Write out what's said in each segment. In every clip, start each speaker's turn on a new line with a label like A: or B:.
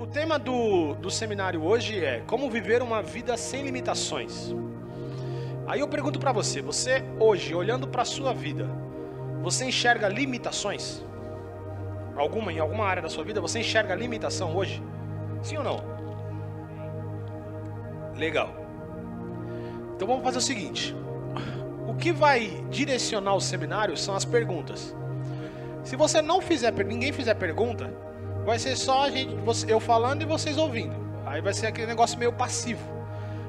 A: O tema do seminário hoje é como viver uma vida sem limitações. Aí eu pergunto pra você, você hoje, olhando pra sua vida, você enxerga limitações? Em alguma área da sua vida, você enxerga limitação hoje? Sim ou não? Legal. Então vamos fazer o seguinte. O que vai direcionar o seminário são as perguntas. Se você não fizer, ninguém fizer pergunta, vai ser só eu falando e vocês ouvindo. Aí vai ser aquele negócio meio passivo.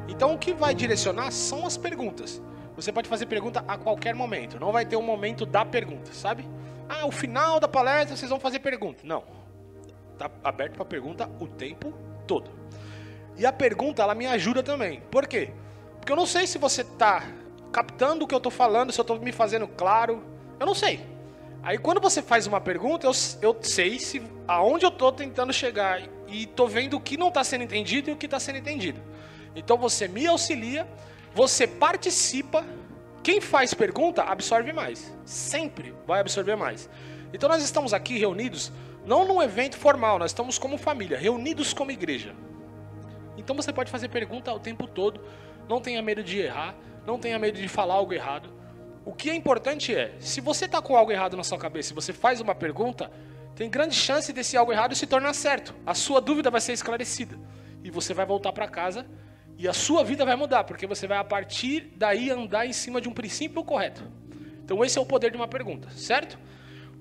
A: Então o que vai direcionar são as perguntas. Você pode fazer pergunta a qualquer momento. Não vai ter um momento da pergunta, sabe? Ah, o final da palestra vocês vão fazer pergunta. Não. Tá aberto para pergunta o tempo todo. E a pergunta, ela me ajuda também. Por quê? Porque eu não sei se você tá captando o que eu tô falando, se eu tô me fazendo claro. Eu não sei. Aí quando você faz uma pergunta, eu sei aonde eu tô tentando chegar. E tô vendo o que não tá sendo entendido e o que tá sendo entendido. Então você me auxilia, você participa. Quem faz pergunta, absorve mais. Sempre vai absorver mais. Então nós estamos aqui reunidos, não num evento formal, nós estamos como família, reunidos como igreja. Então você pode fazer pergunta o tempo todo, não tenha medo de errar, não tenha medo de falar algo errado. O que é importante é, se você está com algo errado na sua cabeça e você faz uma pergunta, tem grande chance desse algo errado se tornar certo. A sua dúvida vai ser esclarecida. E você vai voltar para casa e a sua vida vai mudar, porque você vai a partir daí andar em cima de um princípio correto. Então esse é o poder de uma pergunta, certo?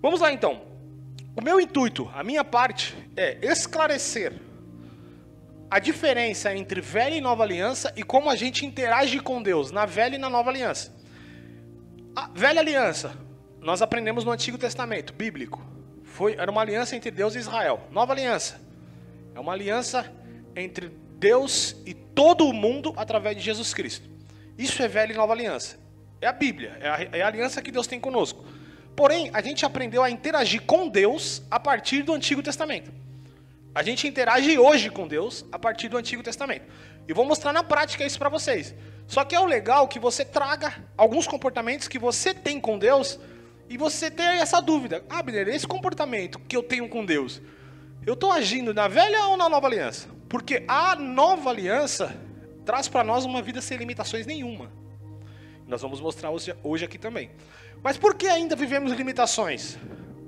A: Vamos lá então. O meu intuito, a minha parte, é esclarecer a diferença entre velha e nova aliança e como a gente interage com Deus na velha e na nova aliança. A velha aliança, nós aprendemos no Antigo Testamento, bíblico. Era uma aliança entre Deus e Israel. Nova aliança é uma aliança entre Deus e todo o mundo através de Jesus Cristo. Isso é velha e nova aliança. É a Bíblia, é a aliança que Deus tem conosco. Porém, a gente aprendeu a interagir com Deus a partir do Antigo Testamento. A gente interage hoje com Deus a partir do Antigo Testamento. E vou mostrar na prática isso para vocês. Só que é o legal que você traga alguns comportamentos que você tem com Deus e você tem essa dúvida. Ah, Abner, esse comportamento que eu tenho com Deus, eu estou agindo na velha ou na nova aliança? Porque a nova aliança traz para nós uma vida sem limitações nenhuma. Nós vamos mostrar hoje aqui também. Mas por que ainda vivemos limitações?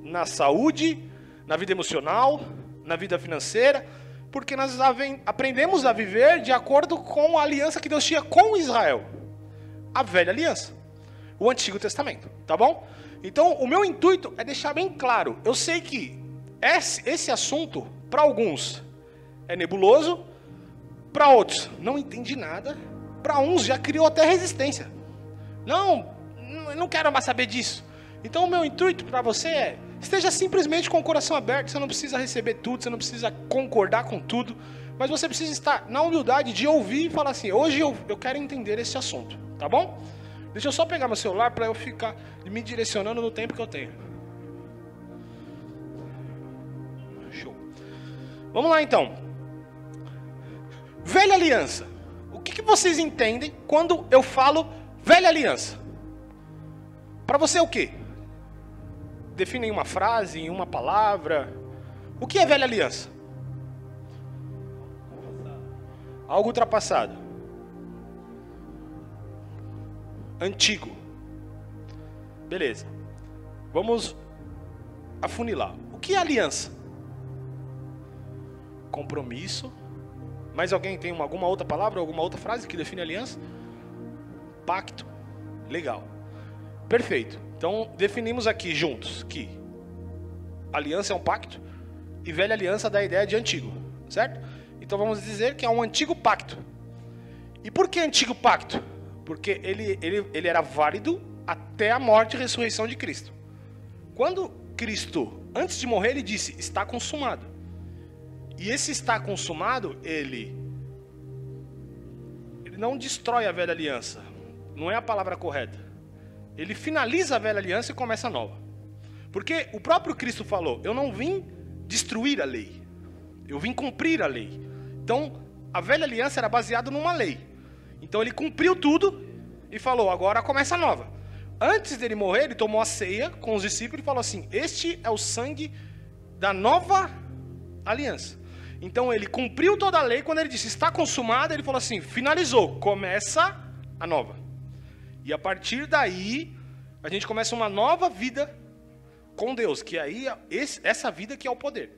A: Na saúde, na vida emocional, na vida financeira, porque nós aprendemos a viver de acordo com a aliança que Deus tinha com Israel. A velha aliança. O Antigo Testamento, tá bom? Então, o meu intuito é deixar bem claro. Eu sei que esse assunto, para alguns, é nebuloso, para outros, não entende nada, para uns já criou até resistência. Não quero mais saber disso. Então, o meu intuito para você é, esteja simplesmente com o coração aberto, você não precisa receber tudo, você não precisa concordar com tudo, mas você precisa estar na humildade de ouvir e falar assim, hoje eu quero entender esse assunto, tá bom? Deixa eu só pegar meu celular para eu ficar me direcionando no tempo que eu tenho. Show. Vamos lá então. Velha aliança. O que vocês entendem quando eu falo velha aliança? Para você é o quê? Define em uma frase, em uma palavra. O que é velha aliança? Algo ultrapassado. Antigo. Beleza. Vamos afunilar. O que é aliança? Compromisso. Mais alguém tem alguma outra palavra, alguma outra frase que define aliança? Pacto. Legal. Perfeito. Então, definimos aqui juntos que aliança é um pacto e velha aliança dá a ideia de antigo, certo? Então, vamos dizer que é um antigo pacto. E por que antigo pacto? Porque ele era válido até a morte e ressurreição de Cristo. Quando Cristo, antes de morrer, ele disse, está consumado. E esse está consumado, ele não destrói a velha aliança. Não é a palavra correta. Ele finaliza a velha aliança e começa a nova. Porque o próprio Cristo falou, eu não vim destruir a lei, eu vim cumprir a lei. Então, a velha aliança era baseada numa lei. Então ele cumpriu tudo e falou, agora começa a nova. Antes dele morrer, ele tomou a ceia com os discípulos e falou assim, este é o sangue da nova aliança. Então ele cumpriu toda a lei, quando ele disse está consumado, ele falou assim, finalizou, começa a nova. E a partir daí, a gente começa uma nova vida com Deus, que aí essa vida que é o poder.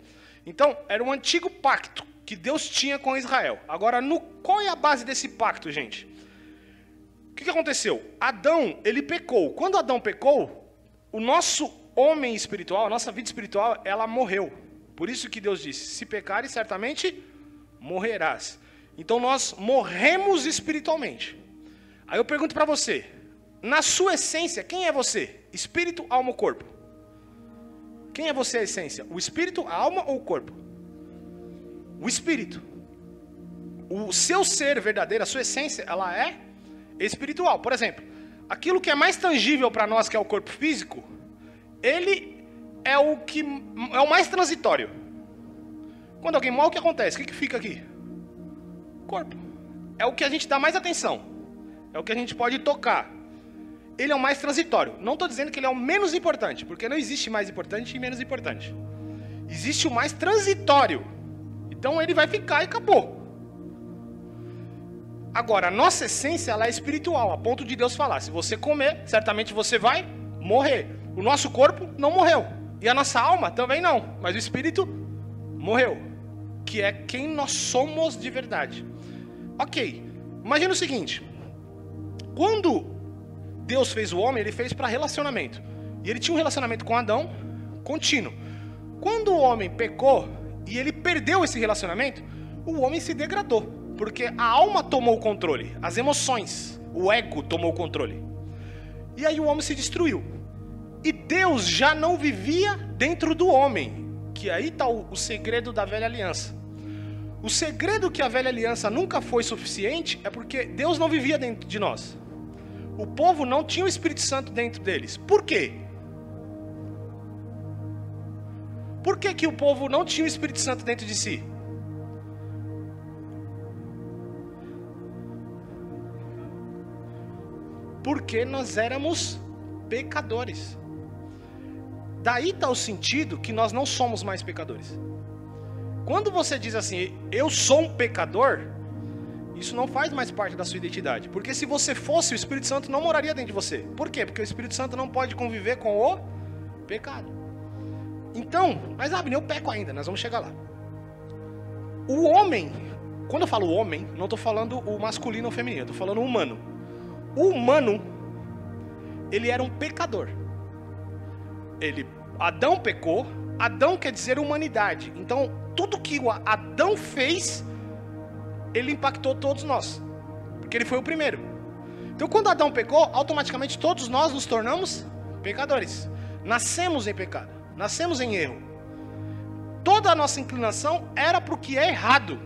A: Então, era um antigo pacto que Deus tinha com Israel. Agora, qual é a base desse pacto, gente? O que aconteceu? Adão, ele pecou. Quando Adão pecou, o nosso homem espiritual, a nossa vida espiritual, ela morreu. Por isso que Deus disse, se pecares, certamente morrerás. Então, nós morremos espiritualmente. Aí eu pergunto para você, na sua essência, quem é você? Espírito, alma ou corpo? Quem é você a essência? O espírito, a alma ou o corpo? O espírito. O seu ser verdadeiro, a sua essência, ela é espiritual. Por exemplo, aquilo que é mais tangível para nós, que é o corpo físico, ele é o mais transitório. Quando alguém morre, o que acontece? O que fica aqui? Corpo. É o que a gente dá mais atenção. É o que a gente pode tocar. Ele é o mais transitório. Não estou dizendo que ele é o menos importante, porque não existe mais importante e menos importante. Existe o mais transitório. Então ele vai ficar e acabou. Agora, a nossa essência ela é espiritual, a ponto de Deus falar, se você comer, certamente você vai morrer. O nosso corpo não morreu. E a nossa alma também não. Mas o espírito morreu. Que é quem nós somos de verdade. Ok. Imagina o seguinte. Quando Deus fez o homem, ele fez para relacionamento. E ele tinha um relacionamento com Adão contínuo. Quando o homem pecou e ele perdeu esse relacionamento, o homem se degradou. Porque a alma tomou o controle, as emoções, o ego tomou o controle. E aí o homem se destruiu. E Deus já não vivia dentro do homem. Que aí está o segredo da velha aliança. O segredo que a velha aliança nunca foi suficiente é porque Deus não vivia dentro de nós. O povo não tinha o Espírito Santo dentro deles. Por quê? Por que o povo não tinha o Espírito Santo dentro de si? Porque nós éramos pecadores. Daí está o sentido que nós não somos mais pecadores. Quando você diz assim, eu sou um pecador, isso não faz mais parte da sua identidade. Porque se você fosse, o Espírito Santo não moraria dentro de você. Por quê? Porque o Espírito Santo não pode conviver com o pecado. Então, mas Abner, eu peco ainda, nós vamos chegar lá. O homem, quando eu falo homem, não estou falando o masculino ou feminino, estou falando o humano. O humano, ele era um pecador. Adão pecou, Adão quer dizer humanidade. Então, tudo que Adão fez, ele impactou todos nós. Porque ele foi o primeiro. Então, quando Adão pecou, automaticamente todos nós nos tornamos pecadores. Nascemos em pecado, nascemos em erro. Toda a nossa inclinação era para o que é errado.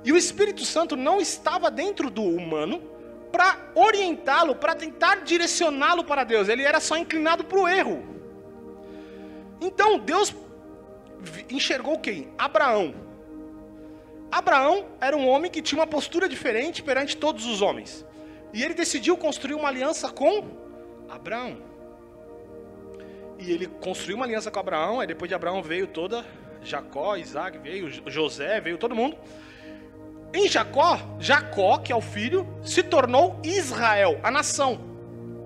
A: E o Espírito Santo não estava dentro do humano para orientá-lo, para tentar direcioná-lo para Deus. Ele era só inclinado para o erro. Então Deus enxergou quem? Abraão. Abraão era um homem que tinha uma postura diferente perante todos os homens. E ele decidiu construir uma aliança com Abraão. E ele construiu uma aliança com Abraão, aí depois de Abraão veio toda Jacó, Isaac, veio José, veio todo mundo. Em Jacó, que é o filho, se tornou Israel, a nação.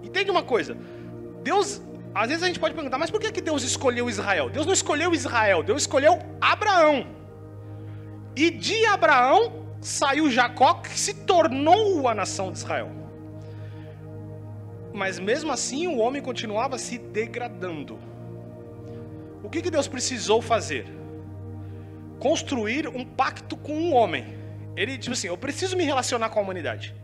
A: Entende uma coisa? Deus, às vezes a gente pode perguntar, mas por que Deus escolheu Israel? Deus não escolheu Israel, Deus escolheu Abraão. E de Abraão saiu Jacó, que se tornou a nação de Israel. Mas mesmo assim o homem continuava se degradando. O que Deus precisou fazer? Construir um pacto com um homem. Ele disse assim, eu preciso me relacionar com a humanidade.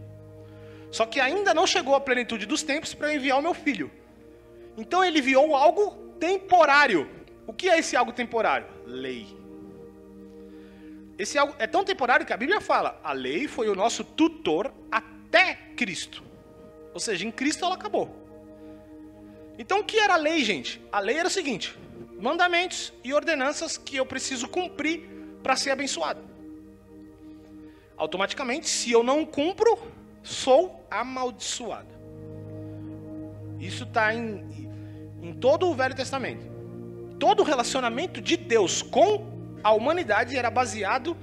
A: Só que ainda não chegou a plenitude dos tempos para eu enviar o meu filho. Então ele enviou algo temporário. O que é esse algo temporário? Lei. Esse algo é tão temporário que a Bíblia fala, a lei foi o nosso tutor até Cristo. Ou seja, em Cristo ela acabou. Então o que era a lei, gente? A lei era o seguinte, mandamentos e ordenanças que eu preciso cumprir para ser abençoado. Automaticamente, se eu não cumpro, sou amaldiçoado. Isso está em todo o Velho Testamento. Todo o relacionamento de Deus com a humanidade era baseado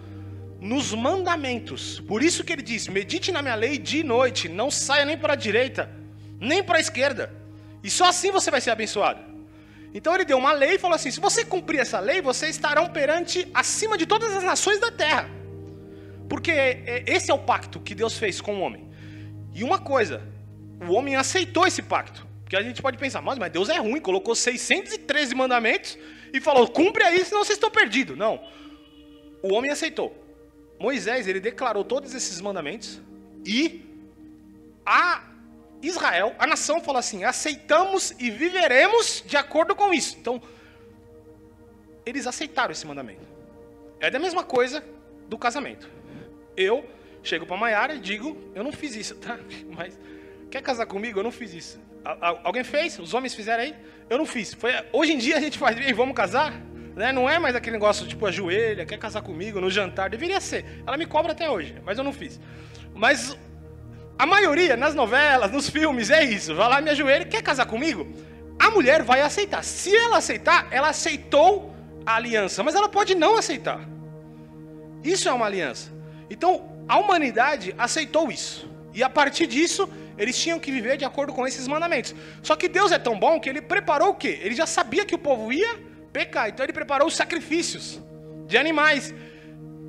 A: nos mandamentos. Por isso que ele diz, medite na minha lei dia e noite, não saia nem para a direita, nem para a esquerda. E só assim você vai ser abençoado. Então ele deu uma lei e falou assim, se você cumprir essa lei, vocês estarão perante, acima de todas as nações da terra. Porque esse é o pacto que Deus fez com o homem. E uma coisa, o homem aceitou esse pacto. Porque a gente pode pensar, mas Deus é ruim, colocou 613 mandamentos e falou, cumpre aí, senão vocês estão perdidos. Não, o homem aceitou. Moisés, ele declarou todos esses mandamentos e a Israel, a nação, falou assim, aceitamos e viveremos de acordo com isso. Então, eles aceitaram esse mandamento. É da mesma coisa do casamento. Eu chego para Maiara e digo, eu não fiz isso, tá? Mas quer casar comigo? Eu não fiz isso. Alguém fez? Os homens fizeram aí? Eu não fiz. Hoje em dia a gente faz, vamos casar? Né? Não é mais aquele negócio tipo ajoelha, quer casar comigo no jantar. Deveria ser. Ela me cobra até hoje, mas eu não fiz. Mas a maioria, nas novelas, nos filmes, é isso. Vai lá, me ajoelha, quer casar comigo? A mulher vai aceitar. Se ela aceitar, ela aceitou a aliança. Mas ela pode não aceitar. Isso é uma aliança. Então, a humanidade aceitou isso. E a partir disso, eles tinham que viver de acordo com esses mandamentos. Só que Deus é tão bom que ele preparou o quê? Ele já sabia que o povo ia pecar. Então ele preparou os sacrifícios de animais,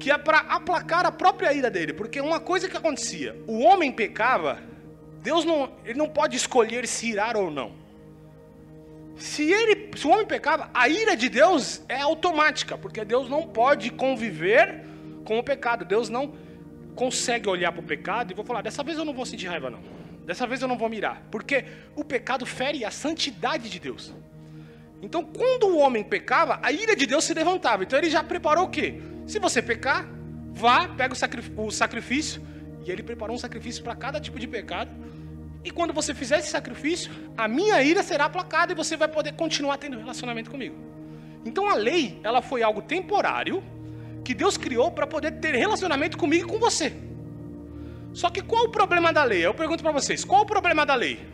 A: que é para aplacar a própria ira dele. Porque uma coisa que acontecia, o homem pecava, Deus ele não pode escolher se irar ou não. Se o homem pecava, a ira de Deus é automática, porque Deus não pode conviver com o pecado. Deus não consegue olhar para o pecado e vou falar, dessa vez eu não vou sentir raiva não. Dessa vez eu não vou mirar. Porque o pecado fere a santidade de Deus. Então quando o homem pecava, a ira de Deus se levantava. Então ele já preparou o quê? Se você pecar, vá, pega o sacrifício. E ele preparou um sacrifício para cada tipo de pecado. E quando você fizer esse sacrifício, a minha ira será aplacada e você vai poder continuar tendo relacionamento comigo. Então a lei, ela foi algo temporário que Deus criou para poder ter relacionamento comigo e com você. Só que qual o problema da lei? Eu pergunto para vocês, qual o problema da lei?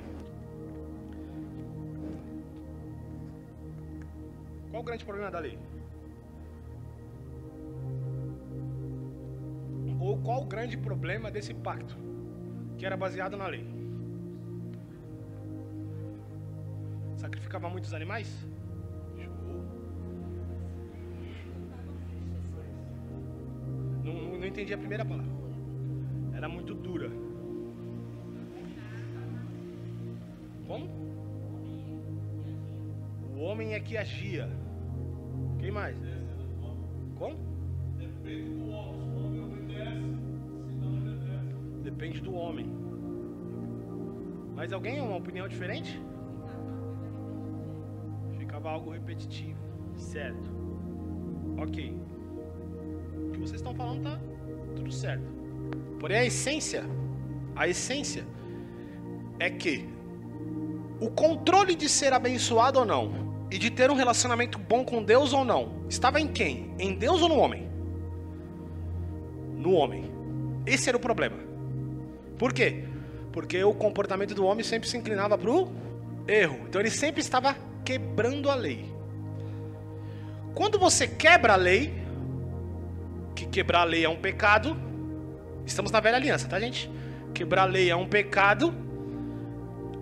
A: Qual o grande problema da lei? Ou qual o grande problema desse pacto, que era baseado na lei? Sacrificava muitos animais? Não entendi a primeira palavra. Era muito dura. Como? O homem é que agia. Quem mais? Como?
B: Depende do homem. Se o homem obedece, se não obedece.
A: Depende do homem. Mais alguém? Uma opinião diferente? Ficava algo repetitivo. Certo. Ok. O que vocês estão falando tá tudo certo. Porém a essência é que o controle de ser abençoado ou não, e de ter um relacionamento bom com Deus ou não, estava em quem? Em Deus ou no homem? No homem. Esse era o problema. Por quê? Porque o comportamento do homem sempre se inclinava para o erro. Então ele sempre estava quebrando a lei. Quando você quebra a lei, que quebrar a lei é um pecado, estamos na velha aliança, tá, gente? Quebrar a lei é um pecado.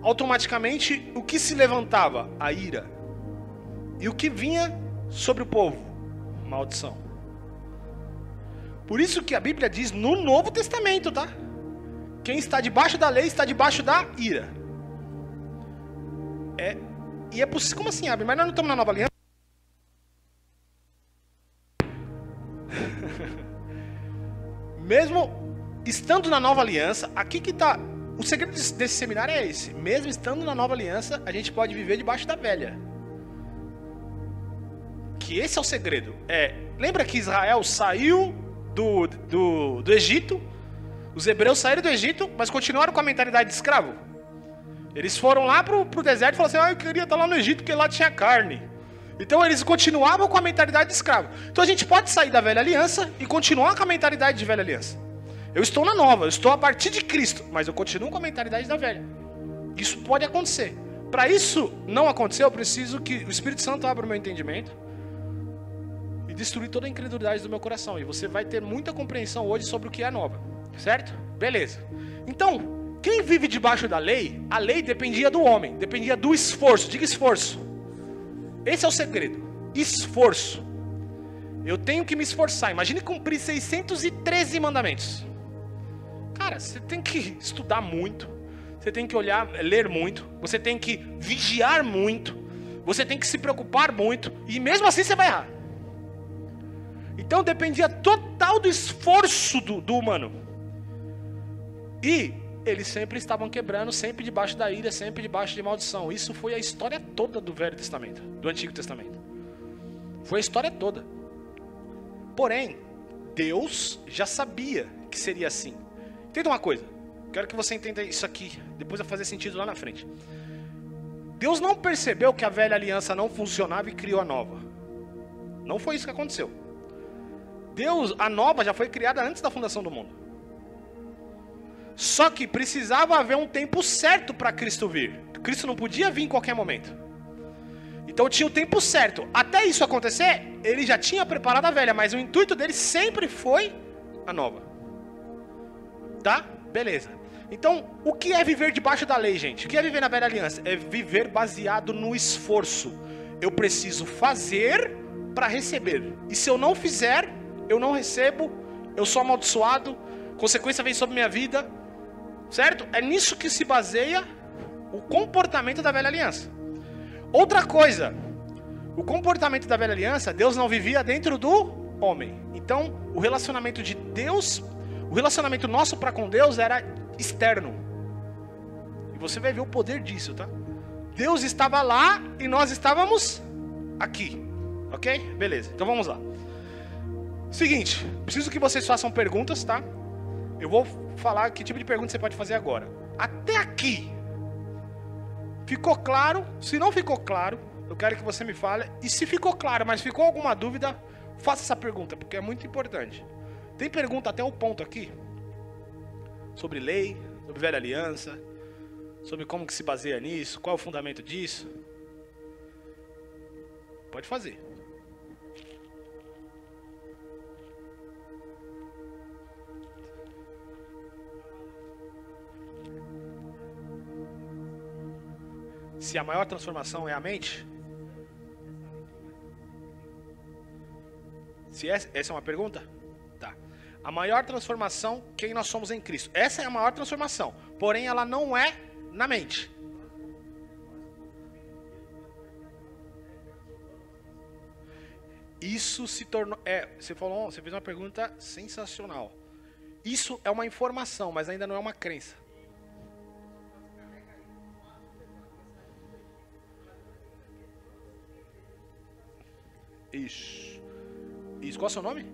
A: Automaticamente, o que se levantava? A ira. E o que vinha sobre o povo? Maldição. Por isso que a Bíblia diz no Novo Testamento, tá? Quem está debaixo da lei está debaixo da ira. E é possível. Como assim, Abel? Mas nós não estamos na Nova Aliança? Mesmo estando na Nova Aliança, aqui que está. O segredo desse seminário é esse. Mesmo estando na Nova Aliança, a gente pode viver debaixo da velha. Que esse é o segredo. Lembra que Israel saiu do Egito? Os hebreus saíram do Egito, mas continuaram com a mentalidade de escravo. Eles foram lá pro deserto e falaram assim, eu queria estar lá no Egito porque lá tinha carne. Então eles continuavam com a mentalidade de escravo. Então a gente pode sair da velha aliança e continuar com a mentalidade de velha aliança. Eu estou na nova, eu estou a partir de Cristo, mas eu continuo com a mentalidade da velha. Isso pode acontecer. Para isso não acontecer, eu preciso que o Espírito Santo abra o meu entendimento. destruir toda a incredulidade do meu coração. E você vai ter muita compreensão hoje sobre o que é a nova. Certo? Beleza. Então, quem vive debaixo da lei, a lei dependia do homem, dependia do esforço. Diga esforço. Esse é o segredo. Esforço. Eu tenho que me esforçar. Imagine cumprir 613 mandamentos. Cara, você tem que estudar muito. Você tem que ler muito. Você tem que vigiar muito. Você tem que se preocupar muito. E mesmo assim você vai errar. Então dependia total do esforço do humano. E eles sempre estavam quebrando, sempre debaixo da ira, sempre debaixo de maldição. Isso foi a história toda do Velho Testamento, do Antigo Testamento. Foi a história toda. Porém, Deus já sabia que seria assim. Entenda uma coisa. Quero que você entenda isso aqui. Depois vai fazer sentido lá na frente. Deus não percebeu que a velha aliança não funcionava e criou a nova. Não foi isso que aconteceu. A nova já foi criada antes da fundação do mundo. Só que precisava haver um tempo certo para Cristo vir. Cristo não podia vir em qualquer momento. Então tinha o tempo certo. Até isso acontecer, ele já tinha preparado a velha, mas o intuito dele sempre foi a nova. Tá? Beleza. Então, o que é viver debaixo da lei, gente? O que é viver na velha aliança? É viver baseado no esforço. Eu preciso fazer para receber. E se eu não fizer, eu não recebo, eu sou amaldiçoado, consequência vem sobre minha vida. Certo? É nisso que se baseia o comportamento da velha aliança. Outra coisa, o comportamento da velha aliança, Deus não vivia dentro do homem. Então, o relacionamento de Deus, o relacionamento nosso para com Deus era externo. E você vai ver o poder disso, tá? Deus estava lá e nós estávamos aqui. Ok? Beleza, então vamos lá. Seguinte, preciso que vocês façam perguntas, tá? Eu vou falar que tipo de pergunta você pode fazer agora. Até aqui, ficou claro? Se não ficou claro, eu quero que você me fale. E se ficou claro, mas ficou alguma dúvida, faça essa pergunta, porque é muito importante. Tem pergunta até o ponto aqui? Sobre lei, sobre velha aliança, sobre como que se baseia nisso, qual é o fundamento disso? Pode fazer. Se a maior transformação é a mente? Se essa é uma pergunta? Tá. A maior transformação, quem nós somos em Cristo. Essa é a maior transformação. Porém, ela não é na mente. Isso se tornou... você fez uma pergunta sensacional. Isso é uma informação, mas ainda não é uma crença. Isso. Qual é o seu nome?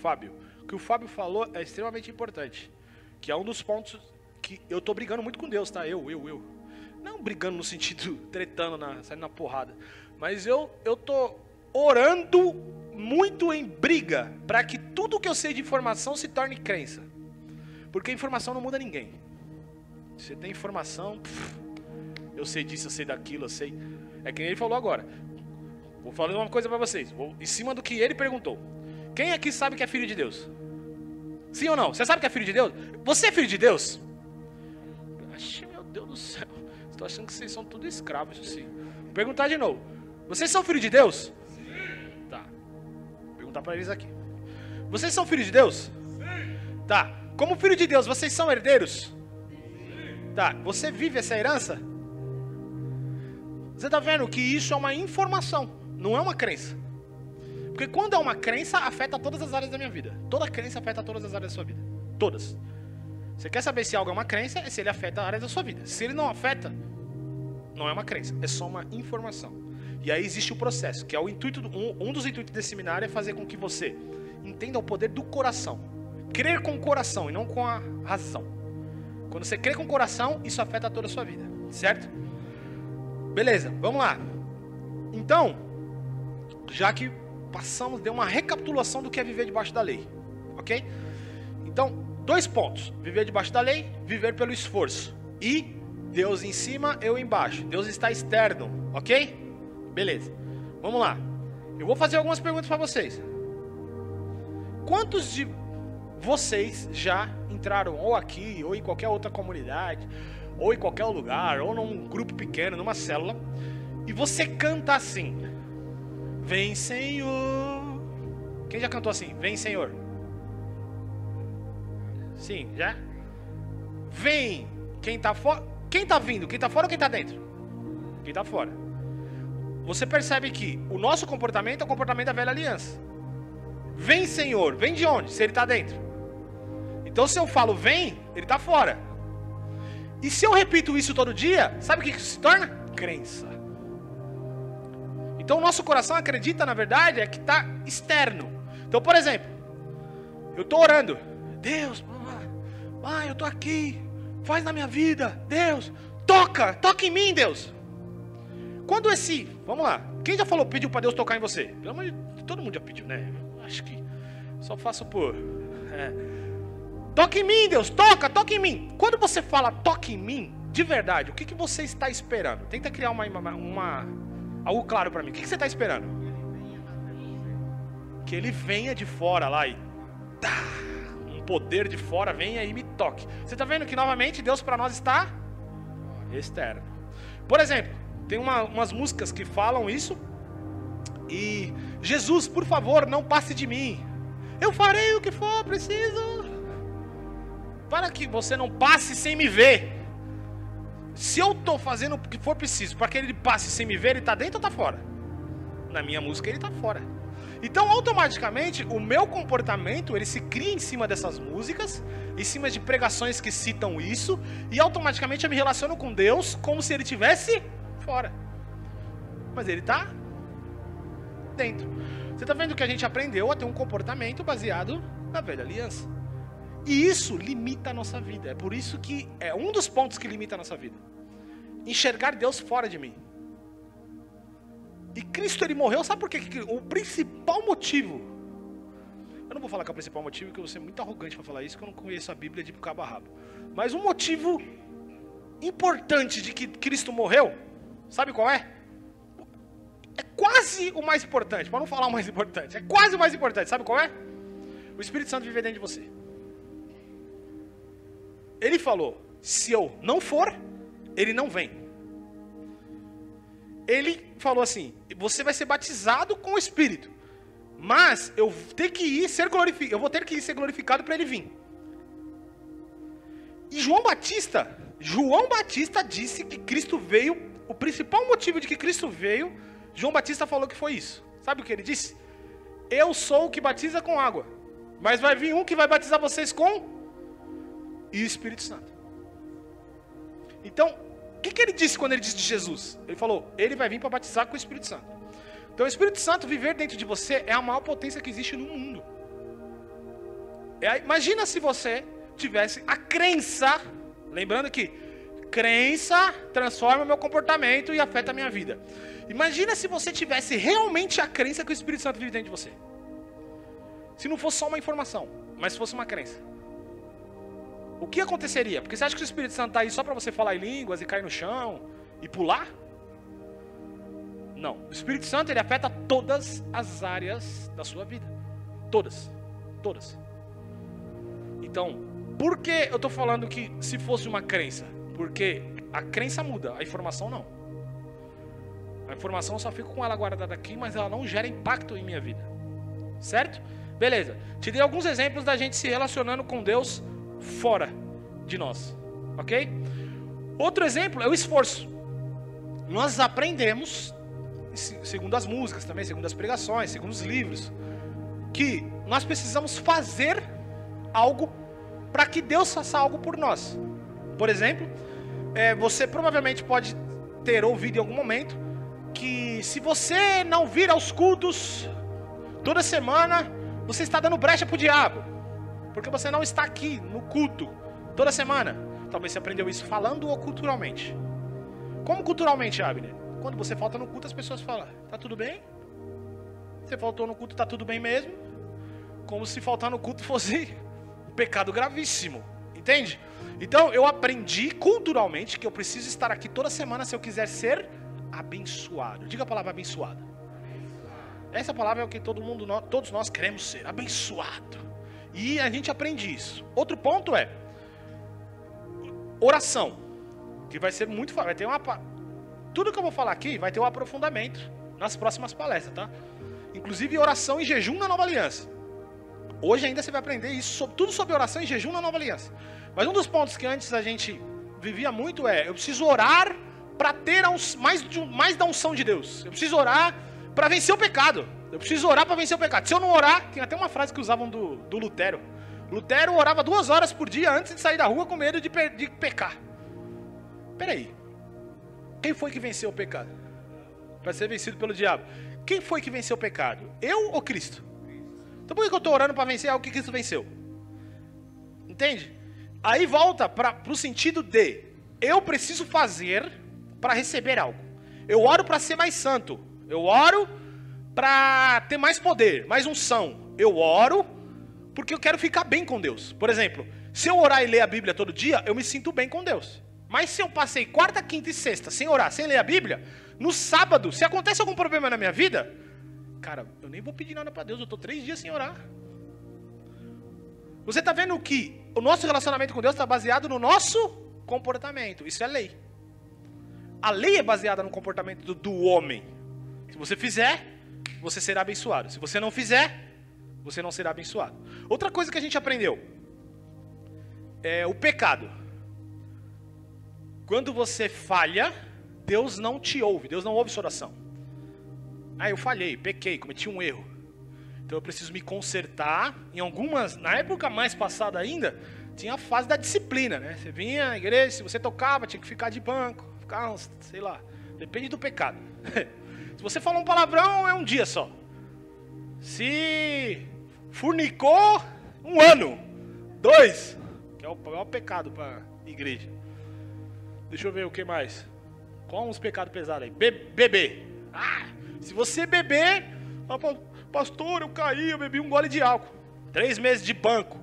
A: Fábio. O que o Fábio falou é extremamente importante. Que é um dos pontos que eu tô brigando muito com Deus, tá? Eu. Não brigando no sentido tretando, saindo na porrada. Mas eu tô orando muito em briga para que tudo que eu sei de informação se torne crença. Porque informação não muda ninguém. Você tem informação, eu sei disso, eu sei daquilo, eu sei. É que nem ele falou agora. Vou falar uma coisa pra vocês, em cima do que ele perguntou. Quem aqui sabe que é filho de Deus? Sim ou não? Você sabe que é filho de Deus? Você é filho de Deus? Oxe, meu Deus do céu. Estou achando que vocês são tudo escravos, assim. Vou perguntar de novo. Vocês são filho de Deus? Sim. Tá. Vou perguntar pra eles aqui. Vocês são filho de Deus? Sim. Tá. Como filho de Deus, vocês são herdeiros? Sim. Tá. Você vive essa herança? Você tá vendo que isso é uma informação. Não é uma crença. Porque quando é uma crença, afeta todas as áreas da minha vida. Toda crença afeta todas as áreas da sua vida. Todas. Você quer saber se algo é uma crença? É se ele afeta a área da sua vida. Se ele não afeta, não é uma crença. É só uma informação. E aí existe o processo, que é o intuito, um dos intuitos desse seminário é fazer com que você entenda o poder do coração. Crer com o coração e não com a razão. Quando você crê com o coração, isso afeta toda a sua vida. Certo? Beleza, vamos lá. Então, já que passamos, deu uma recapitulação do que é viver debaixo da lei, ok? Então, 2 pontos: viver debaixo da lei, viver pelo esforço. E Deus em cima, eu embaixo. Deus está externo, ok? Beleza, vamos lá. Eu vou fazer algumas perguntas para vocês. Quantos de vocês já entraram ou aqui, ou em qualquer outra comunidade, ou em qualquer lugar, ou num grupo pequeno, numa célula, e você canta assim: Vem, Senhor. Quem já cantou assim? Vem, Senhor. Sim, já? Vem. Quem tá fora? Quem tá vindo? Quem tá fora ou quem tá dentro? Quem tá fora. Você percebe que o nosso comportamento é o comportamento da velha aliança. Vem, Senhor. Vem de onde? Se ele tá dentro. Então se eu falo vem, ele tá fora. E se eu repito isso todo dia, sabe o que isso se torna? Crença. Então o nosso coração acredita, na verdade, é que tá externo. Então, por exemplo, eu tô orando. Deus, eu tô aqui. Faz na minha vida. Deus, toca em mim, Deus. Quando vamos lá. Quem já pediu para Deus tocar em você? Pelo amor de Deus, todo mundo já pediu, né? Eu acho que só faço por... Toca em mim, Deus, toca em mim. Quando você fala toca em mim, de verdade, o que você está esperando? Tenta criar algo claro para mim. O que você está esperando? Que ele venha de fora lá e um poder de fora venha e me toque. Você está vendo que novamente Deus para nós está externo. Por exemplo, tem umas músicas que falam isso. E Jesus, por favor, não passe de mim. Eu farei o que for preciso para que você não passe sem me ver. Se eu estou fazendo o que for preciso para que ele passe sem me ver, ele está dentro ou está fora? Na minha música ele está fora. Então automaticamente o meu comportamento ele se cria em cima dessas músicas, em cima de pregações que citam isso, e automaticamente eu me relaciono com Deus como se ele estivesse fora. Mas ele está dentro. Você está vendo que a gente aprendeu a ter um comportamento baseado na velha aliança. E isso limita a nossa vida. É por isso que é um dos pontos que limita a nossa vida. Enxergar Deus fora de mim. E Cristo ele morreu, sabe por quê? O principal motivo. Eu não vou falar que é o principal motivo, porque eu vou ser muito arrogante para falar isso, que eu não conheço a Bíblia de cabo a rabo. Mas um motivo importante de que Cristo morreu, sabe qual é? É quase o mais importante, para não falar o mais importante. É quase o mais importante, sabe qual é? O Espírito Santo vive dentro de você. Ele falou, se eu não for, ele não vem. Ele falou assim, você vai ser batizado com o Espírito, mas eu vou ter que ir ser glorificado para ele vir. E João Batista disse que Cristo veio, o principal motivo de que Cristo veio, João Batista falou que foi isso. Sabe o que ele disse? Eu sou o que batiza com água, mas vai vir um que vai batizar vocês com e o Espírito Santo. Então, o que ele disse quando ele disse de Jesus? Ele falou, ele vai vir para batizar com o Espírito Santo. Então o Espírito Santo viver dentro de você é a maior potência que existe no mundo. Imagina se você tivesse a crença, lembrando que crença transforma o meu comportamento e afeta a minha vida. Imagina se você tivesse realmente a crença que o Espírito Santo vive dentro de você. Se não fosse só uma informação, mas fosse uma crença. O que aconteceria? Porque você acha que o Espírito Santo está aí só para você falar em línguas e cair no chão e pular? Não. O Espírito Santo ele afeta todas as áreas da sua vida. Todas. Todas. Então, por que eu estou falando que se fosse uma crença? Porque a crença muda, a informação não. A informação eu só fico com ela guardada aqui, mas ela não gera impacto em minha vida. Certo? Beleza. Te dei alguns exemplos da gente se relacionando com Deus fora de nós, ok? Outro exemplo é o esforço. Nós aprendemos, segundo as músicas também, segundo as pregações, segundo os livros, que nós precisamos fazer algo para que Deus faça algo por nós. Por exemplo, você provavelmente pode ter ouvido em algum momento que se você não vir aos cultos toda semana, você está dando brecha para o diabo. Porque você não está aqui no culto toda semana. Talvez você aprendeu isso falando ou culturalmente. Como culturalmente, Abner? Quando você falta no culto, as pessoas falam, tá tudo bem? Você faltou no culto, tá tudo bem mesmo? Como se faltar no culto fosse um pecado gravíssimo. Entende? Então eu aprendi culturalmente que eu preciso estar aqui toda semana se eu quiser ser abençoado. Diga a palavra abençoado. Essa palavra é o que todos nós queremos ser, abençoado. E a gente aprende isso. Outro ponto é oração, que vai ser muito fácil. Vai ter tudo que eu vou falar aqui vai ter um aprofundamento nas próximas palestras, tá? Inclusive oração e jejum na Nova Aliança. Hoje ainda você vai aprender isso, tudo sobre oração e jejum na Nova Aliança. Mas um dos pontos que antes a gente vivia muito eu preciso orar para ter mais da unção de Deus. Eu preciso orar para vencer o pecado. Eu preciso orar para vencer o pecado. Se eu não orar, tem até uma frase que usavam do Lutero. Lutero orava 2 horas por dia antes de sair da rua com medo de pecar. Peraí. Quem foi que venceu o pecado? Para ser vencido pelo diabo. Quem foi que venceu o pecado? Eu ou Cristo? Então por que eu estou orando para vencer algo que Cristo venceu? Entende? Aí volta para o sentido de eu preciso fazer para receber algo. Eu oro para ser mais santo. Eu oro para ter mais poder, mais unção. Eu oro porque eu quero ficar bem com Deus. Por exemplo, se eu orar e ler a Bíblia todo dia, eu me sinto bem com Deus. Mas se eu passei quarta, quinta e sexta sem orar, sem ler a Bíblia, no sábado, se acontece algum problema na minha vida, cara, eu nem vou pedir nada para Deus, eu estou 3 dias sem orar. Você está vendo que o nosso relacionamento com Deus está baseado no nosso comportamento. Isso é lei. A lei é baseada no comportamento do homem. Se você fizer, você será abençoado. Se você não fizer, você não será abençoado. Outra coisa que a gente aprendeu é o pecado. Quando você falha, Deus não te ouve. Deus não ouve sua oração. Eu falhei, pequei, cometi um erro. Então eu preciso me consertar. Na época mais passada ainda, tinha a fase da disciplina, né? Você vinha na igreja, se você tocava, tinha que ficar de banco, ficar, sei lá, depende do pecado. Se você falou um palavrão, é um dia só. Se fornicou, 1 ano, 2, que é o maior pecado para igreja. Deixa eu ver o que mais. Qual uns pecados pesados aí? Beber. Se você beber, pastor, eu caí, eu bebi um gole de álcool. 3 meses de banco.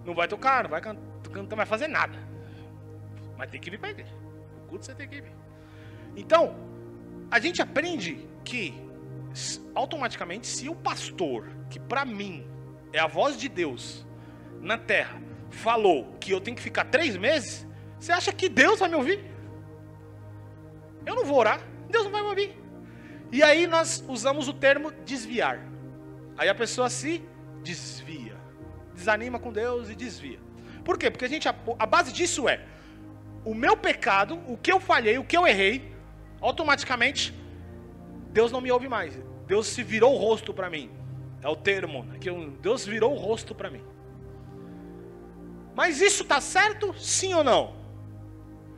A: Não vai tocar, não vai fazer nada. Mas tem que vir para a igreja. O culto você tem que vir. Então, a gente aprende que, automaticamente, se o pastor, que para mim é a voz de Deus na terra, falou que eu tenho que ficar 3 meses, você acha que Deus vai me ouvir? Eu não vou orar, Deus não vai me ouvir. E aí nós usamos o termo desviar. Aí a pessoa se desvia. Desanima com Deus e desvia. Por quê? Porque a base disso é o meu pecado, o que eu falhei, o que eu errei, automaticamente Deus não me ouve mais. Deus se virou o rosto para mim. É o termo, Deus virou o rosto para mim. Mas isso está certo? Sim ou não?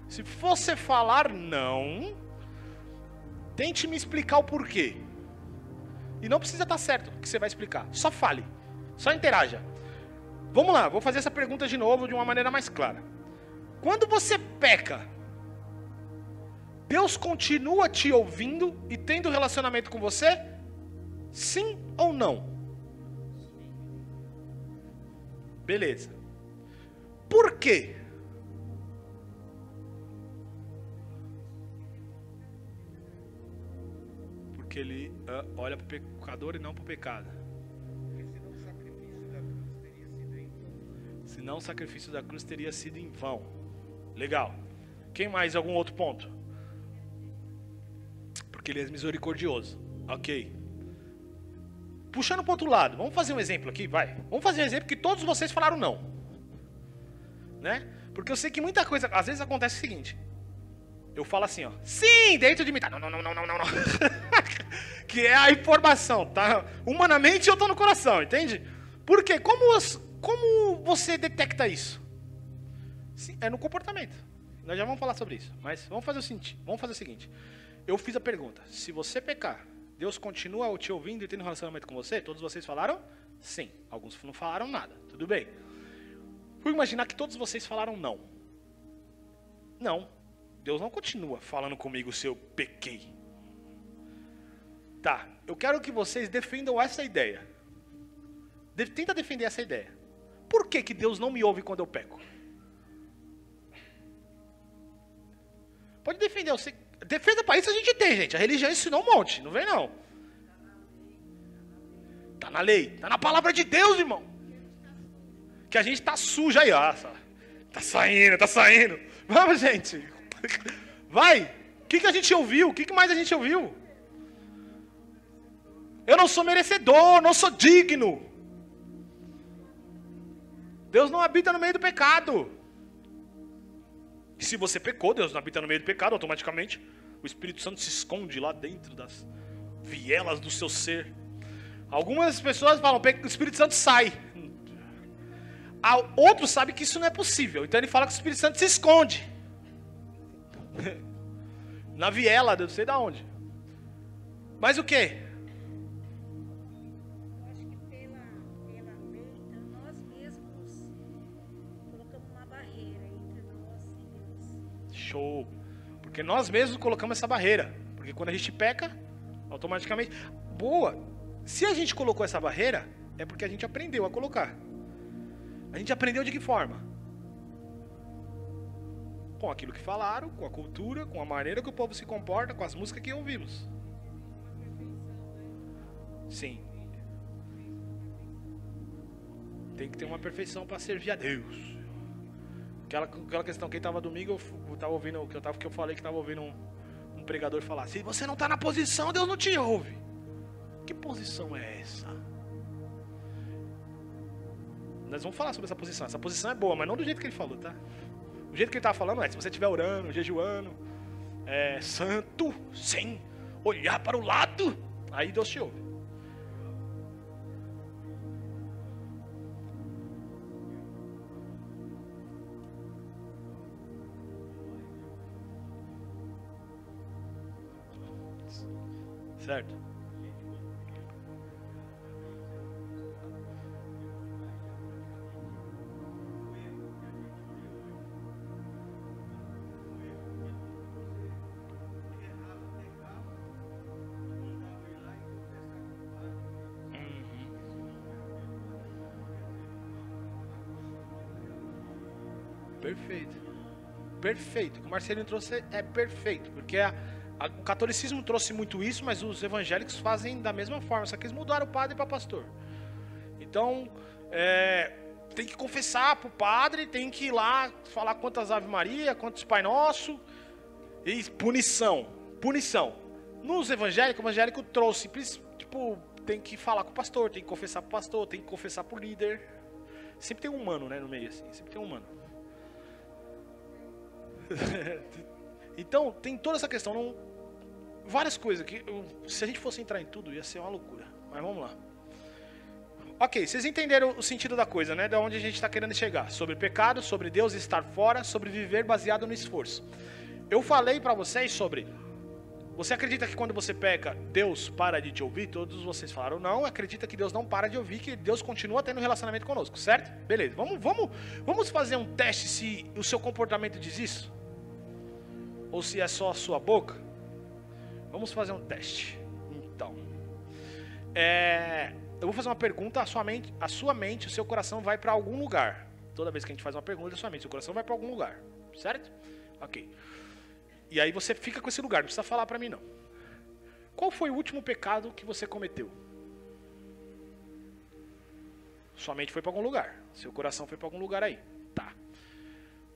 A: Se você falar não, tente me explicar o porquê. E não precisa estar certo o que você vai explicar. Só fale. Só interaja. Vamos lá, vou fazer essa pergunta de novo de uma maneira mais clara. Quando você peca, Deus continua te ouvindo e tendo relacionamento com você? Sim ou não? Beleza. Por quê? Porque ele olha para o pecador e não para o pecado. Senão o sacrifício da cruz teria sido em vão. Legal. Quem mais? Algum outro ponto? Porque ele é misericordioso. Ok. Puxando para o outro lado. Vamos fazer um exemplo aqui, vai. Vamos fazer um exemplo que todos vocês falaram não. Né? Porque eu sei que muita coisa... Às vezes acontece o seguinte. Eu falo assim, ó. Sim, dentro de mim. Tá, não. Que é a informação, tá? Humanamente eu tô no coração, entende? Por quê? Como você detecta isso? Sim, é no comportamento. Nós já vamos falar sobre isso. Mas vamos fazer o seguinte. Eu fiz a pergunta. Se você pecar, Deus continua te ouvindo e tendo relacionamento com você? Todos vocês falaram? Sim. Alguns não falaram nada. Tudo bem. Vou imaginar que todos vocês falaram não. Não. Deus não continua falando comigo se eu pequei. Tá. Eu quero que vocês defendam essa ideia. Tenta defender essa ideia. Por que Deus não me ouve quando eu peco? Pode defender. Defesa para isso a gente tem, gente. A religião ensinou um monte. Não vem não. Tá na lei, tá na palavra de Deus, irmão. Que a gente tá sujo aí, ó. Tá saindo, tá saindo. Vamos, gente. Vai. O que a gente ouviu? O que mais a gente ouviu? Eu não sou merecedor, não sou digno. Deus não habita no meio do pecado. E se você pecou, Deus não habita no meio do pecado, automaticamente o Espírito Santo se esconde lá dentro das vielas do seu ser. Algumas pessoas falam, o Espírito Santo sai. Outros sabem que isso não é possível. Então ele fala que o Espírito Santo se esconde. Na viela, não sei de onde. Mas o quê?
C: Eu acho que pela lei, então, nós mesmos colocamos uma barreira entre nós e Deus.
A: Show. Porque nós mesmos colocamos essa barreira. Porque quando a gente peca, automaticamente... Boa. Se a gente colocou essa barreira, é porque a gente aprendeu a colocar. A gente aprendeu de que forma? Com aquilo que falaram, com a cultura, com a maneira que o povo se comporta, com as músicas que ouvimos. Sim. Tem que ter uma perfeição para servir a Deus. Aquela questão, quem estava domingo, eu estava ouvindo, que eu falei que estava ouvindo um pregador falar: se você não está na posição, Deus não te ouve. Que posição é essa? Nós vamos falar sobre essa posição. Essa posição é boa, mas não do jeito que ele falou, tá? O jeito que ele estava falando é: se você estiver orando, jejuando, santo, sem olhar para o lado, aí Deus te ouve. Certo? Perfeito. Perfeito. O que o Marcelinho trouxe é perfeito. Porque o catolicismo trouxe muito isso, mas os evangélicos fazem da mesma forma. Só que eles mudaram o padre para pastor. Então, tem que confessar para o padre, tem que ir lá falar quantas Ave Maria, quantos Pai Nosso. E punição. Punição. Nos evangélicos, o evangélico trouxe, tipo, tem que falar com o pastor, tem que confessar para o pastor, tem que confessar para o líder. Sempre tem um humano, né, no meio, assim. Sempre tem um humano. Então, tem toda essa questão, várias coisas que, se a gente fosse entrar em tudo, ia ser uma loucura. Mas vamos lá. Ok, vocês entenderam o sentido da coisa, né? De onde a gente está querendo chegar. Sobre pecado, sobre Deus estar fora, sobre viver baseado no esforço. Eu falei para vocês sobre... Você acredita que quando você peca, Deus para de te ouvir? Todos vocês falaram não. Acredita que Deus não para de ouvir, que Deus continua tendo relacionamento conosco, certo? Beleza, vamos fazer um teste se o seu comportamento diz isso? Ou se é só a sua boca? Vamos fazer um teste. Então, eu vou fazer uma pergunta, a sua mente, o seu coração vai para algum lugar. Toda vez que a gente faz uma pergunta, a sua mente, o seu coração vai para algum lugar, certo? Ok. E aí você fica com esse lugar, não precisa falar para mim não. Qual foi o último pecado que você cometeu? Sua mente foi para algum lugar, seu coração foi para algum lugar aí. Tá.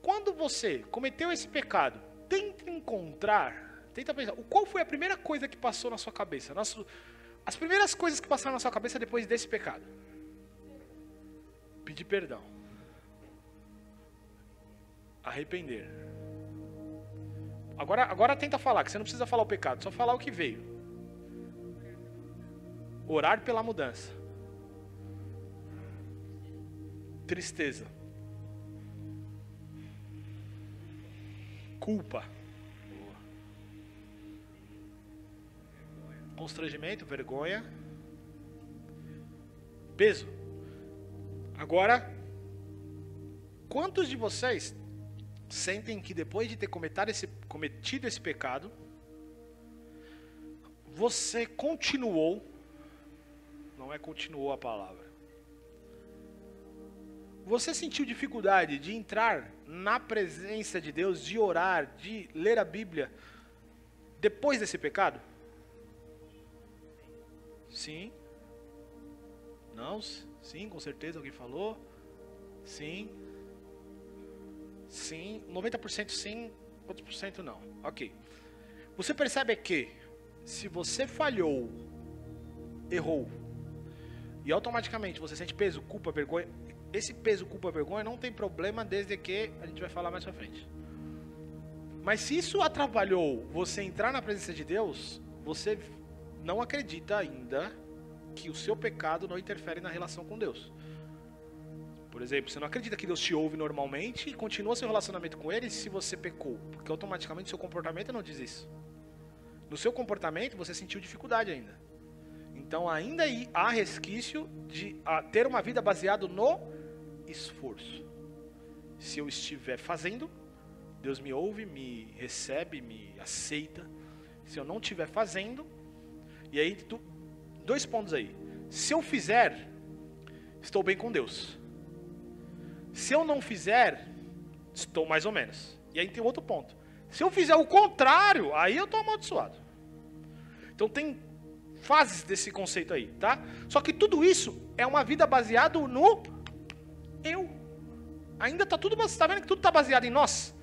A: Quando você cometeu esse pecado, tenta pensar, qual foi a primeira coisa que passou na sua cabeça? As primeiras coisas que passaram na sua cabeça depois desse pecado. Pedir perdão. Arrepender. Agora tenta falar, que você não precisa falar o pecado, só falar o que veio. Orar pela mudança. Tristeza. Culpa. Constrangimento, vergonha. Peso. Agora, quantos de vocês sentem que depois de ter cometido esse pecado, você continuou, não é continuou a palavra, você sentiu dificuldade de entrar na presença de Deus, de orar, de ler a Bíblia, depois desse pecado? Sim. Não? Sim, com certeza, alguém falou. Sim. Sim. 90% sim, quantos por cento não? Ok. Você percebe que se você falhou, errou, e automaticamente você sente peso, culpa, vergonha, esse peso, culpa, vergonha não tem problema desde que a gente vai falar mais pra frente. Mas se isso atrapalhou você entrar na presença de Deus, você não acredita ainda que o seu pecado não interfere na relação com Deus. Por exemplo, você não acredita que Deus te ouve normalmente e continua seu relacionamento com Ele se você pecou, porque automaticamente seu comportamento não diz isso. No seu comportamento você sentiu dificuldade ainda. Então ainda aí há resquício de ter uma vida baseada no esforço. Se eu estiver fazendo, Deus me ouve, me recebe, me aceita. Se eu não estiver fazendo, e aí, 2 pontos aí. Se eu fizer, estou bem com Deus. Se eu não fizer, estou mais ou menos. E aí tem outro ponto. Se eu fizer o contrário, aí eu estou amaldiçoado. Então tem fases desse conceito aí, tá? Só que tudo isso é uma vida baseada no eu. Ainda está tudo, você está vendo que tudo está baseado em nós?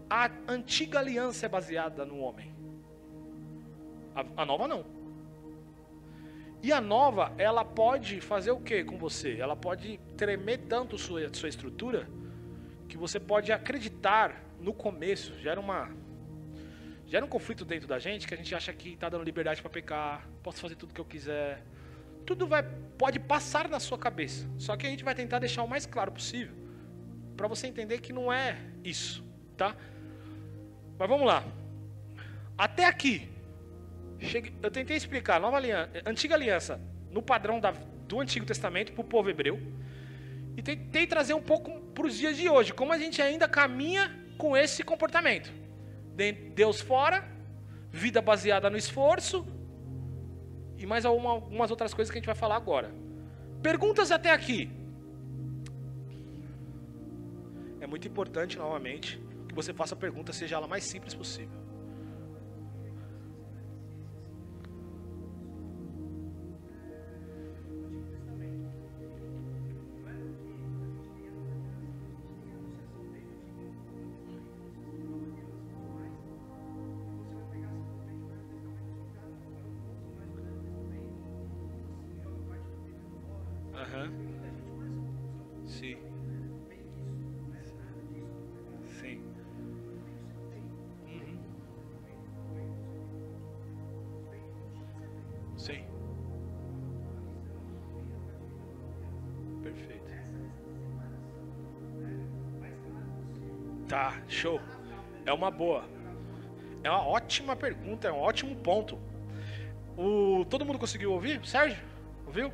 A: A antiga aliança é baseada no homem. A nova não. E a nova, ela pode fazer o que com você? Ela pode tremer tanto sua estrutura que você pode acreditar no começo. Gera um conflito dentro da gente que a gente acha que está dando liberdade para pecar, posso fazer tudo que eu quiser. Tudo pode passar na sua cabeça. Só que a gente vai tentar deixar o mais claro possível para você entender que não é isso, tá? Mas vamos lá. Até aqui, eu tentei explicar a nova aliança, antiga aliança no padrão do Antigo Testamento para o povo hebreu. E tentei trazer um pouco para os dias de hoje, como a gente ainda caminha com esse comportamento. Deus fora, vida baseada no esforço e mais algumas outras coisas que a gente vai falar agora. Perguntas até aqui. É muito importante, novamente, que você faça a pergunta, seja ela mais simples possível. Aham. Sim. Sim. Uhum. Sim. Perfeito. Tá, show. É uma boa. É uma ótima pergunta, é um ótimo ponto. Todo mundo conseguiu ouvir? Sérgio? Ouviu?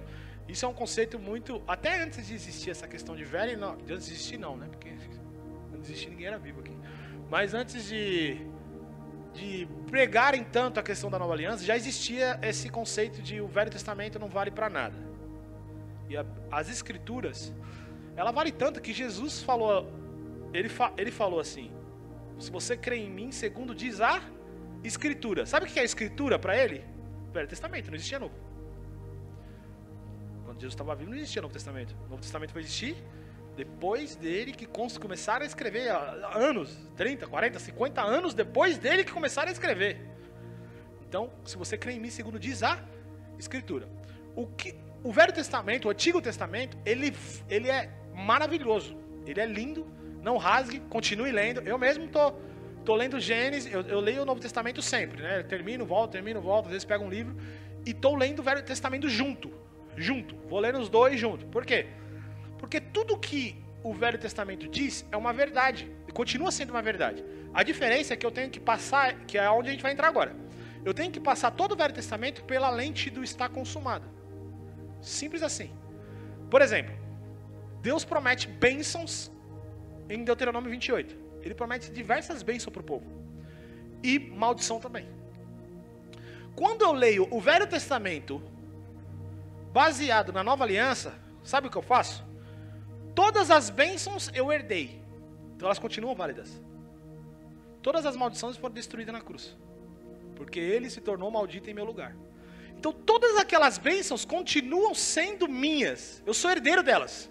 A: Isso é um conceito muito... Até antes de existir essa questão de velho... Não, antes de existir não, né? Porque antes de existir ninguém era vivo aqui. Mas antes de pregarem tanto a questão da nova aliança, já existia esse conceito de o Velho Testamento não vale para nada. E as Escrituras, ela vale tanto que Jesus falou... Ele falou assim... Se você crê em mim, segundo diz a Escritura. Sabe o que é a Escritura para ele? Velho Testamento, não existia novo. Quando Jesus estava vivo, não existia Novo Testamento. O Novo Testamento foi existir depois dele que começaram a escrever, anos, 30, 40, 50 anos depois dele que começaram a escrever. Então, se você crê em mim, segundo diz a Escritura. O Velho Testamento, o Antigo Testamento, ele é maravilhoso. Ele é lindo, não rasgue, continue lendo. Eu mesmo tô lendo Gênesis, eu leio o Novo Testamento sempre, né? Eu termino, volto, às vezes pego um livro e tô lendo o Velho Testamento junto, vou lendo os dois junto. Por quê? Porque tudo que o Velho Testamento diz é uma verdade, e continua sendo uma verdade. A diferença é que eu tenho que passar, que é onde a gente vai entrar agora. Eu tenho que passar todo o Velho Testamento pela lente do está consumado. Simples assim. Por exemplo, Deus promete bênçãos em Deuteronômio 28. Ele promete diversas bênçãos para o povo. E maldição também. Quando eu leio o Velho Testamento baseado na Nova Aliança, sabe o que eu faço? Todas as bênçãos eu herdei. Então elas continuam válidas. Todas as maldições foram destruídas na cruz. Porque ele se tornou maldito em meu lugar. Então todas aquelas bênçãos continuam sendo minhas. Eu sou herdeiro delas.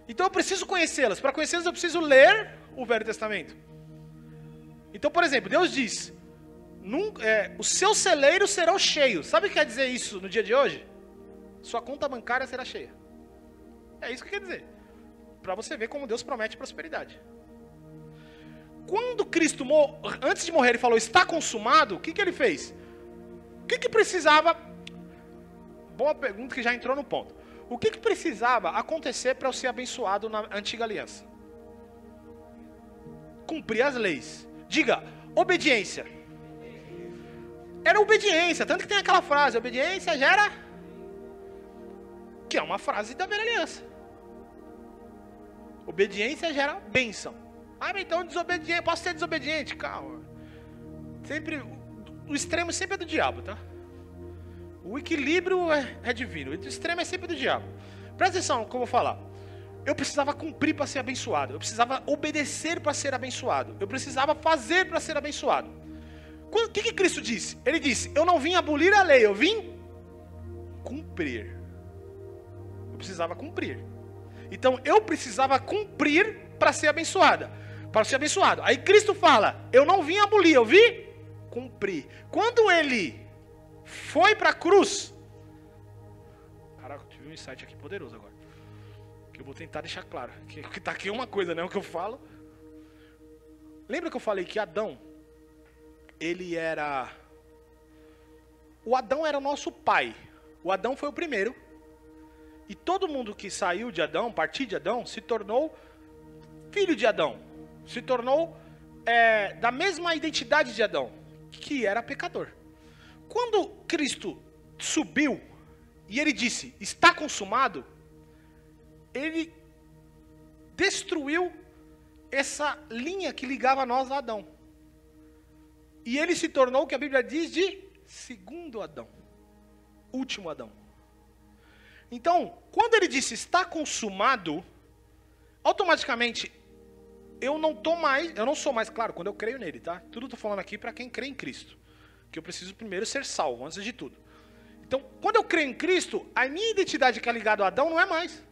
A: Então eu preciso conhecê-las. Para conhecê-las eu preciso ler o Velho Testamento. Então, por exemplo, Deus diz, os seus celeiros serão cheios. Sabe o que quer dizer isso no dia de hoje? Sua conta bancária será cheia. É isso que quer dizer. Para você ver como Deus promete prosperidade. Quando Cristo, antes de morrer, ele falou, está consumado, o que ele fez? O que precisava? Boa pergunta que já entrou no ponto. O que precisava acontecer para eu ser abençoado na antiga aliança? Cumprir as leis. Diga, obediência. Era obediência, tanto que tem aquela frase, obediência gera... Que é uma frase da velha aliança. Obediência gera bênção. Ah, mas então desobediente, posso ser desobediente? Calma. Sempre, o extremo sempre é do diabo, tá? O equilíbrio é divino. O extremo é sempre do diabo. Presta atenção no que eu vou falar. Eu precisava cumprir para ser abençoado. Eu precisava obedecer para ser abençoado. Eu precisava fazer para ser abençoado. O que Cristo disse? Ele disse, eu não vim abolir a lei, eu vim cumprir. Eu precisava cumprir. Então eu precisava cumprir para ser abençoada. Para ser abençoado. Aí Cristo fala, eu não vim abolir, eu vim cumprir. Quando ele foi para a cruz... Caraca, eu tive um insight aqui poderoso agora. Que eu vou tentar deixar claro. Que tá aqui uma coisa, né? O que eu falo. Lembra que eu falei que Adão, ele era... O Adão era o nosso pai. O Adão foi o primeiro. E todo mundo que saiu de Adão, partir de Adão, se tornou filho de Adão. Se tornou da mesma identidade de Adão, que era pecador. Quando Cristo subiu e ele disse, está consumado, ele destruiu essa linha que ligava nós a Adão. E ele se tornou o que a Bíblia diz de segundo Adão, último Adão. Então, quando ele disse está consumado, automaticamente eu não sou mais, claro, quando eu creio nele, tá? Tudo eu tô falando aqui para quem crê em Cristo, que eu preciso primeiro ser salvo, antes de tudo. Então, quando eu creio em Cristo, a minha identidade que é ligada a Adão não é mais.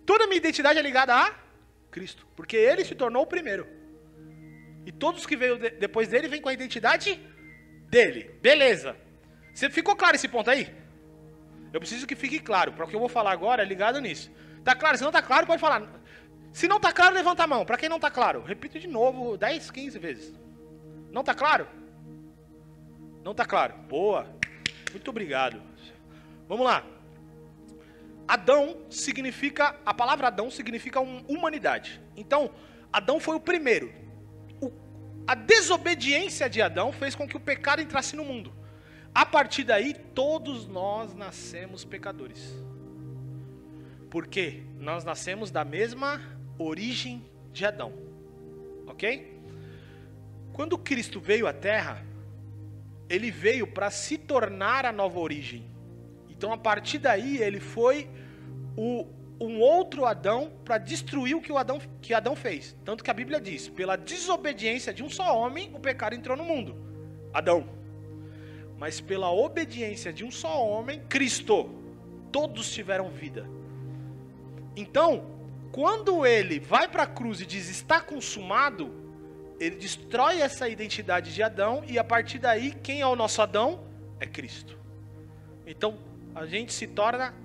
A: Toda a minha identidade é ligada a Cristo, porque ele se tornou o primeiro. E todos que veio depois dele vêm com a identidade dele. Beleza. Você ficou claro esse ponto aí? Eu preciso que fique claro, porque o que eu vou falar agora é ligado nisso. Tá claro? Se não tá claro, pode falar. Se não tá claro, levanta a mão. Para quem não tá claro, repito de novo 10, 15 vezes. Não tá claro? Não tá claro. Boa. Muito obrigado. Vamos lá. Adão significa, a palavra Adão significa humanidade. Então, Adão foi o primeiro. A desobediência de Adão fez com que o pecado entrasse no mundo. A partir daí, todos nós nascemos pecadores. Porque nós nascemos da mesma origem de Adão. Ok? Quando Cristo veio à Terra, ele veio para se tornar a nova origem. Então, a partir daí, ele foi um outro Adão para destruir o que Adão fez. Tanto que a Bíblia diz, pela desobediência de um só homem, o pecado entrou no mundo. Adão. Mas pela obediência de um só homem, Cristo, todos tiveram vida. Então, quando ele vai para a cruz e diz, está consumado, ele destrói essa identidade de Adão, e a partir daí, quem é o nosso Adão? É Cristo. Então, a gente se torna,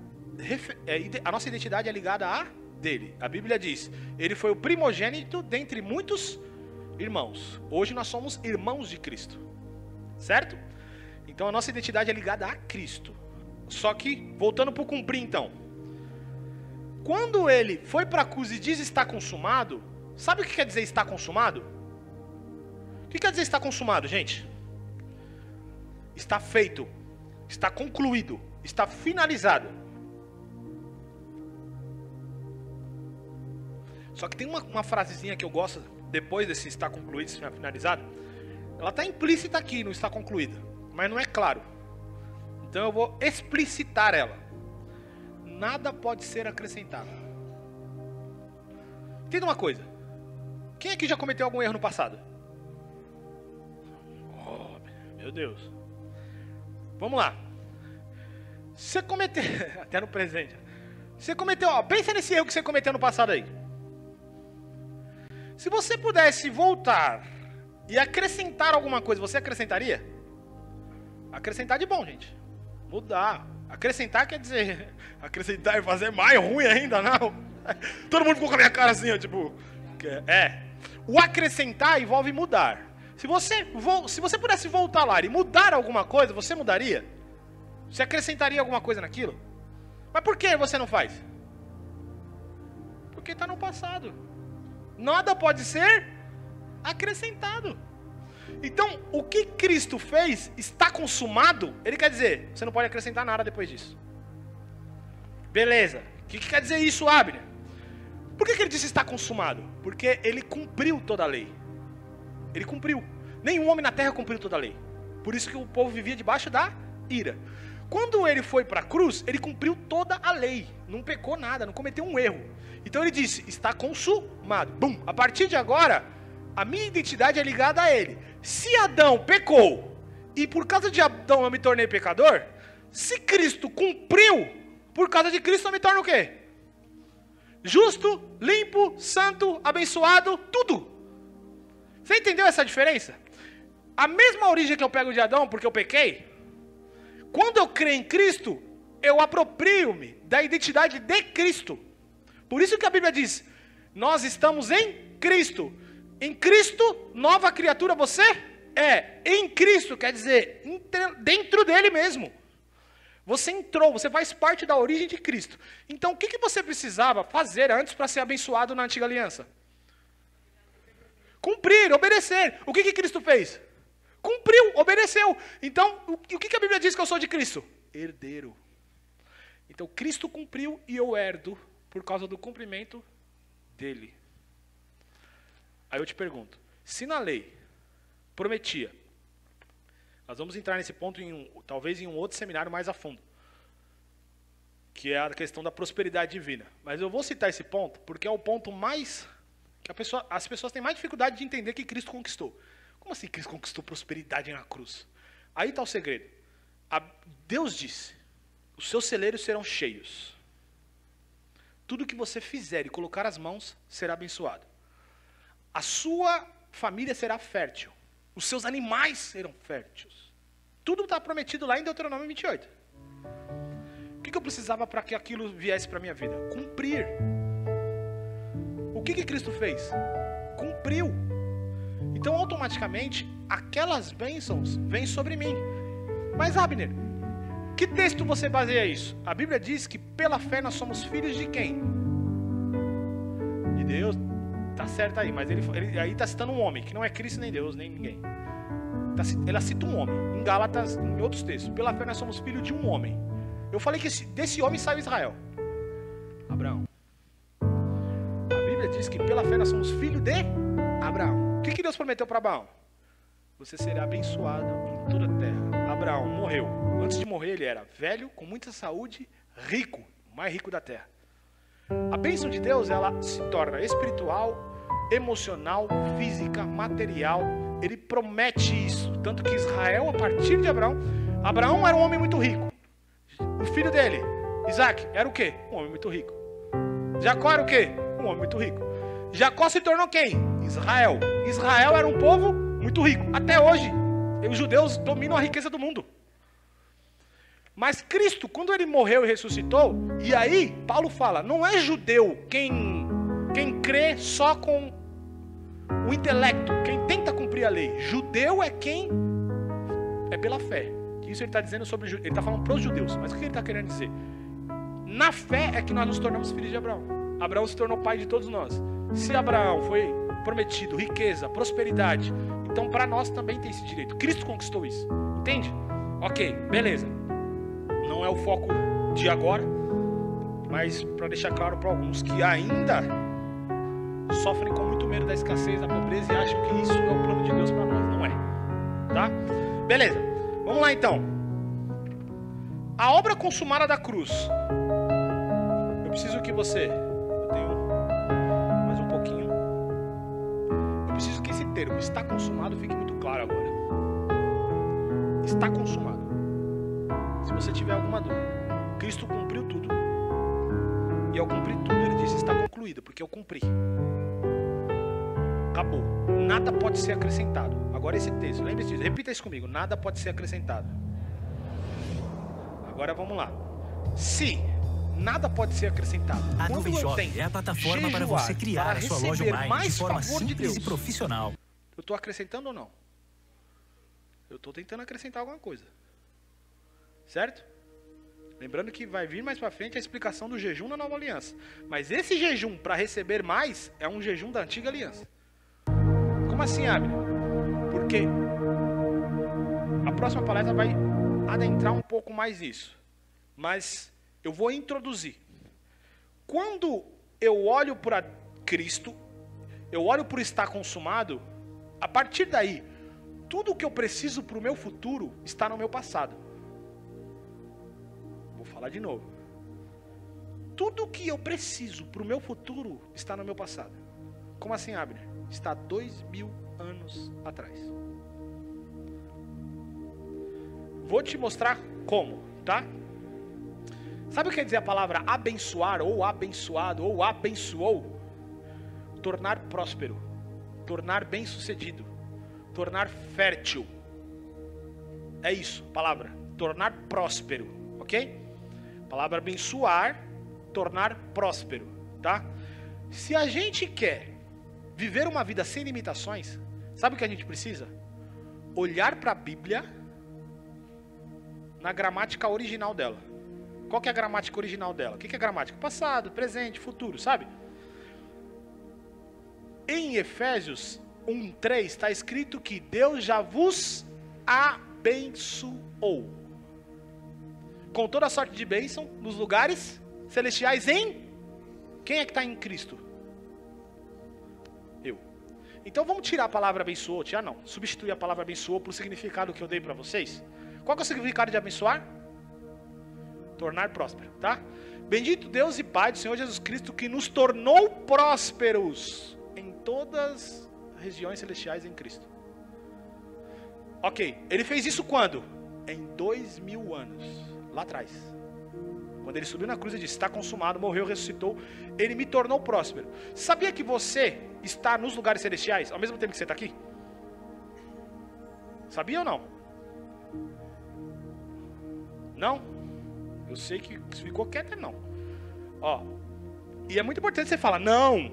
A: a nossa identidade é ligada a dele. A Bíblia diz, ele foi o primogênito dentre muitos irmãos. Hoje nós somos irmãos de Cristo. Certo? Então a nossa identidade é ligada a Cristo. Só que, voltando para o cumprir então. Quando ele foi para a cruz e diz está consumado, sabe o que quer dizer está consumado? O que quer dizer está consumado, gente? Está feito, está concluído, está finalizado. Só que tem uma frasezinha que eu gosto, depois desse está concluído, está finalizado. Ela está implícita aqui no está concluído, mas não é claro. Então eu vou explicitar ela. Nada pode ser acrescentado. Entenda uma coisa. Quem aqui já cometeu algum erro no passado? Oh, meu Deus. Vamos lá. Você cometeu, até no presente, você cometeu, ó, pensa nesse erro que você cometeu no passado aí. Se você pudesse voltar e acrescentar alguma coisa, você acrescentaria? Acrescentar de bom, gente. Mudar. Acrescentar quer dizer, acrescentar e fazer mais ruim ainda, não. Todo mundo ficou com a minha cara assim, ó, tipo, o acrescentar envolve mudar. Se você pudesse voltar lá e mudar alguma coisa, você mudaria? Você acrescentaria alguma coisa naquilo? Mas por que você não faz? Porque está no passado. Nada pode ser acrescentado. Então, o que Cristo fez está consumado. Ele quer dizer, você não pode acrescentar nada depois disso. Beleza. O que quer dizer isso, Abner? Por que ele disse está consumado? Porque ele cumpriu toda a lei. Ele cumpriu. Nenhum homem na terra cumpriu toda a lei. Por isso que o povo vivia debaixo da ira. Quando ele foi para a cruz, ele cumpriu toda a lei. Não pecou nada, não cometeu um erro. Então ele disse, está consumado. Bum! A partir de agora, a minha identidade é ligada a ele. Se Adão pecou, e por causa de Adão eu me tornei pecador, se Cristo cumpriu, por causa de Cristo eu me torno o quê? Justo, limpo, santo, abençoado, tudo. Você entendeu essa diferença? A mesma origem que eu pego de Adão, porque eu pequei, quando eu creio em Cristo, eu aproprio-me da identidade de Cristo. Por isso que a Bíblia diz, nós estamos em Cristo. Em Cristo, nova criatura você é. Em Cristo, quer dizer, dentro dele mesmo. Você entrou, você faz parte da origem de Cristo. Então, o que você precisava fazer antes para ser abençoado na antiga aliança? Cumprir, obedecer. O que Cristo fez? Cumpriu, obedeceu. Então, o que a Bíblia diz que eu sou de Cristo? Herdeiro. Então, Cristo cumpriu e eu herdo por causa do cumprimento dele. Aí eu te pergunto, se na lei prometia, nós vamos entrar nesse ponto talvez em um outro seminário mais a fundo, que é a questão da prosperidade divina. Mas eu vou citar esse ponto porque é o ponto mais que as pessoas têm mais dificuldade de entender que Cristo conquistou. Como assim Cristo conquistou prosperidade na cruz? Aí está o segredo. Deus disse, os seus celeiros serão cheios. Tudo que você fizer e colocar as mãos será abençoado. A sua família será fértil. Os seus animais serão férteis. Tudo está prometido lá em Deuteronômio 28. O que eu precisava para que aquilo viesse para a minha vida? Cumprir. O que Cristo fez? Cumpriu. Então, automaticamente, aquelas bênçãos vêm sobre mim. Mas, Abner, que texto você baseia isso? A Bíblia diz que pela fé nós somos filhos de quem? De Deus. Tá certo aí, mas ele aí está citando um homem, que não é Cristo, nem Deus, nem ninguém. Ela cita um homem, em Gálatas, em outros textos. Pela fé nós somos filhos de um homem. Eu falei que desse homem saiu Israel. Abraão. A Bíblia diz que pela fé nós somos filhos de Abraão. O que Deus prometeu para Abraão? Você será abençoado em toda a terra. Abraão morreu. Antes de morrer ele era velho, com muita saúde, rico, o mais rico da terra. A bênção de Deus, ela se torna espiritual, emocional, física, material. Ele promete isso. Tanto que Israel, a partir de Abraão era um homem muito rico. O filho dele, Isaac, era o quê? Um homem muito rico. Jacó era o quê? Um homem muito rico. Jacó se tornou quem? Israel. Israel era um povo muito rico. Até hoje, os judeus dominam a riqueza do mundo. Mas Cristo, quando ele morreu e ressuscitou, e aí Paulo fala, não é judeu quem crê só com o intelecto, quem tenta cumprir a lei. Judeu é quem é pela fé. Isso ele está dizendo sobre, ele está falando para os judeus. Mas o que ele está querendo dizer? Na fé é que nós nos tornamos filhos de Abraão. Abraão se tornou pai de todos nós. Se Abraão foi prometido riqueza, prosperidade, então para nós também tem esse direito. Cristo conquistou isso. Entende? Ok, beleza. Não é o foco de agora, mas para deixar claro para alguns que ainda sofrem com muito medo da escassez, da pobreza e acham que isso é o plano de Deus para nós. Não é. Tá? Beleza. Vamos lá então. A obra consumada da cruz. Eu preciso que você... Eu tenho mais um pouquinho. Eu preciso que esse termo está consumado fique muito claro agora. Está consumado. Se você tiver alguma dúvida. Cristo cumpriu tudo. E ao cumprir tudo, ele disse, está concluído, porque eu cumpri. Acabou. Nada pode ser acrescentado. Agora esse texto, lembre-se disso, repita isso comigo. Nada pode ser acrescentado. Agora vamos lá. Se nada pode ser acrescentado,
D: A
A: quando
D: Nuvem
A: eu
D: Shop
A: tenho
D: é a plataforma para você criar
A: para
D: a sua loja
A: receber
D: online
A: mais
D: de forma
A: favor de
D: simples
A: Deus,
D: e profissional.
A: eu estou acrescentando ou não? Eu estou tentando acrescentar alguma coisa. Certo? Lembrando que vai vir mais para frente a explicação do jejum na nova aliança. Mas esse jejum para receber mais é um jejum da antiga aliança. Como assim, Abner? Porque a próxima palestra vai adentrar um pouco mais nisso. Mas eu vou introduzir. Quando eu olho para Cristo, eu olho para o estar consumado, a partir daí, tudo que eu preciso para o meu futuro está no meu passado. Vou falar de novo. Tudo que eu preciso para o meu futuro está no meu passado. Como assim, Abner? Está 2000 anos atrás. Vou te mostrar como, tá? Sabe o que quer dizer a palavra abençoar, ou abençoado, ou abençoou? Tornar próspero, tornar bem-sucedido, tornar fértil. É isso, palavra. Tornar próspero, ok? Palavra abençoar, tornar próspero, tá? Se a gente quer viver uma vida sem limitações, sabe o que a gente precisa? Olhar para a Bíblia na gramática original dela. Qual que é a gramática original dela? O que é gramática? Passado, presente, futuro, sabe? Em Efésios 1:3 está escrito que Deus já vos abençoou com toda sorte de bênção nos lugares celestiais em... Quem é que está em Cristo? Eu. Então vamos tirar a palavra abençoou, tirar não, substituir a palavra abençoou para o significado que eu dei para vocês. Qual que é o significado de abençoar? Tornar próspero, tá? Bendito Deus e Pai do Senhor Jesus Cristo, que nos tornou prósperos em todas as regiões celestiais em Cristo. Ok, ele fez isso quando? Em 2000 anos, lá atrás. Quando ele subiu na cruz e disse, está consumado, morreu, ressuscitou, ele me tornou próspero. Sabia que você está nos lugares celestiais ao mesmo tempo que você está aqui? Sabia ou não? Não? Eu sei que ficou quieto, não. Ó, e é muito importante você falar, não.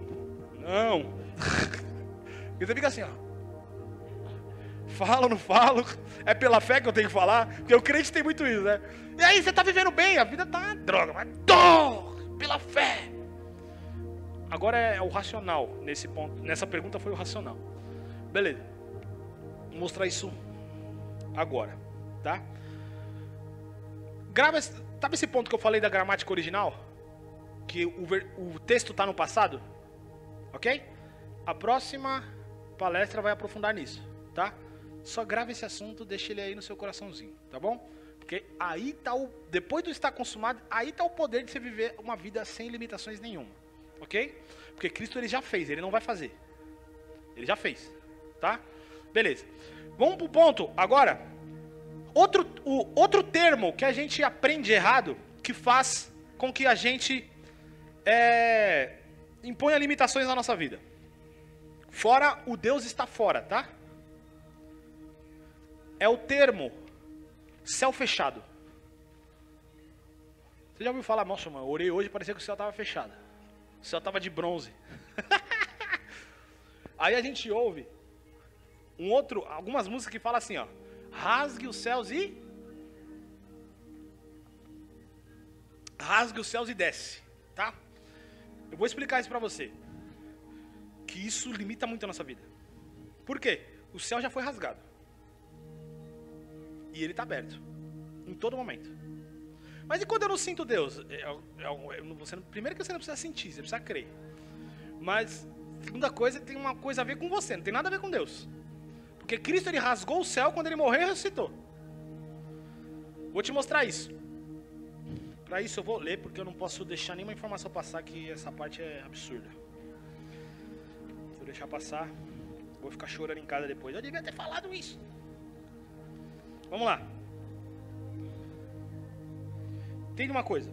A: E você fica assim, ó. Falo, não falo. É pela fé que eu tenho que falar. Porque o crente tem muito isso, né? E aí, você tá vivendo bem, a vida tá uma droga, mas pela fé. Agora é o racional nesse ponto. Nessa pergunta foi o racional. Beleza. Vou mostrar isso agora, tá? Sabe esse ponto que eu falei da gramática original? Que o texto está no passado? Ok? A próxima palestra vai aprofundar nisso, tá? Só grava esse assunto, deixa ele aí no seu coraçãozinho, tá bom? Porque aí tá depois do estar consumado, aí tá o poder de você viver uma vida sem limitações nenhuma, ok? Porque Cristo ele já fez, ele não vai fazer. Ele já fez, tá? Beleza. Vamos pro ponto agora. Outro termo que a gente aprende errado, que faz com que a gente imponha limitações na nossa vida. Fora, o Deus está fora, tá? É o termo céu fechado. Você já ouviu falar, nossa, mano, eu orei hoje e parecia que o céu estava fechado. O céu estava de bronze. Aí a gente ouve algumas músicas que falam assim, ó. Rasgue os céus e... Rasgue os céus e desce, tá? Eu vou explicar isso pra você. Que isso limita muito a nossa vida. Por quê? O céu já foi rasgado. E ele está aberto. Em todo momento. Mas e quando eu não sinto Deus? Primeiro que você não precisa sentir, você precisa crer. Mas, segunda coisa, tem uma coisa a ver com você, não tem nada a ver com Deus. Porque Cristo ele rasgou o céu quando ele morreu e ressuscitou. Vou te mostrar isso. Para isso eu vou ler, porque eu não posso deixar nenhuma informação passar, que essa parte é absurda. Se eu deixar passar, vou ficar chorando em casa depois. Eu devia ter falado isso. Vamos lá. entende uma coisa.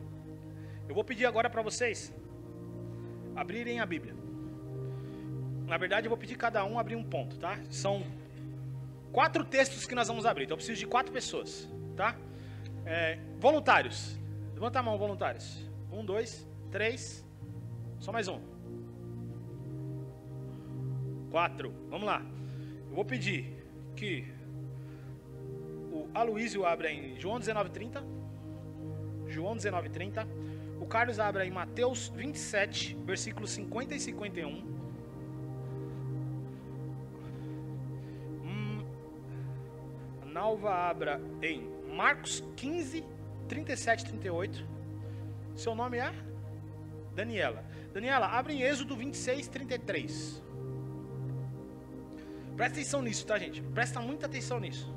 A: Eu vou pedir agora para vocês abrirem a Bíblia. Na verdade, eu vou pedir cada um abrir um ponto, tá? São 4 textos que nós vamos abrir. Então eu preciso de 4 pessoas, tá? Voluntários. Levanta a mão, voluntários. 1, 2, 3. Só mais um. 4. Vamos lá. Eu vou pedir que o Aloísio abra em João 19:30. João 19:30. O Carlos abra em Mateus 27, versículos 50 e 51. A Nalva abra em Marcos 15, 37 e 38. Seu nome é? Daniela. Daniela, abre em Êxodo 26, 33. Presta atenção nisso, tá, gente? Presta muita atenção nisso.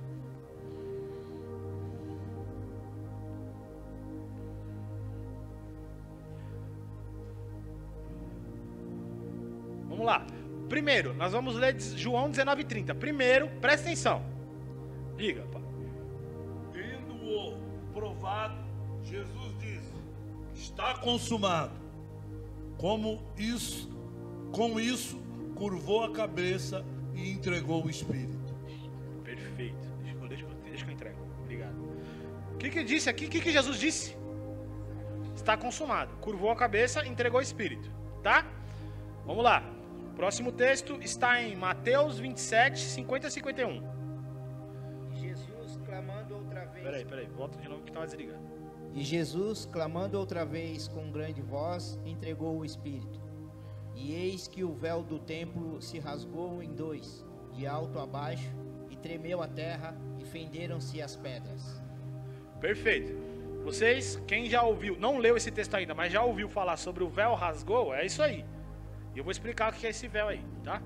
A: Vamos lá. Primeiro, nós vamos ler João 19:30. Primeiro, presta atenção. Diga, pai.
B: Tendo-o provado, Jesus disse: está consumado. Com isso, curvou a cabeça e entregou o Espírito.
A: Perfeito. Deixa que eu entrego. Obrigado. O que disse aqui? O que Jesus disse? Está consumado. Curvou a cabeça e entregou o Espírito. Tá? Vamos lá. Próximo texto está em Mateus 27, 50 e 51.
D: E Jesus, clamando outra vez...
A: Peraí. Volta de novo que estava desligado.
D: E Jesus, clamando outra vez com grande voz, entregou o Espírito. E eis que o véu do templo se rasgou em 2, de alto a baixo, e tremeu a terra, e fenderam-se as pedras.
A: Perfeito. Vocês, quem já ouviu, não leu esse texto ainda, mas já ouviu falar sobre o véu rasgou, é isso aí. E eu vou explicar o que é esse véu aí, tá?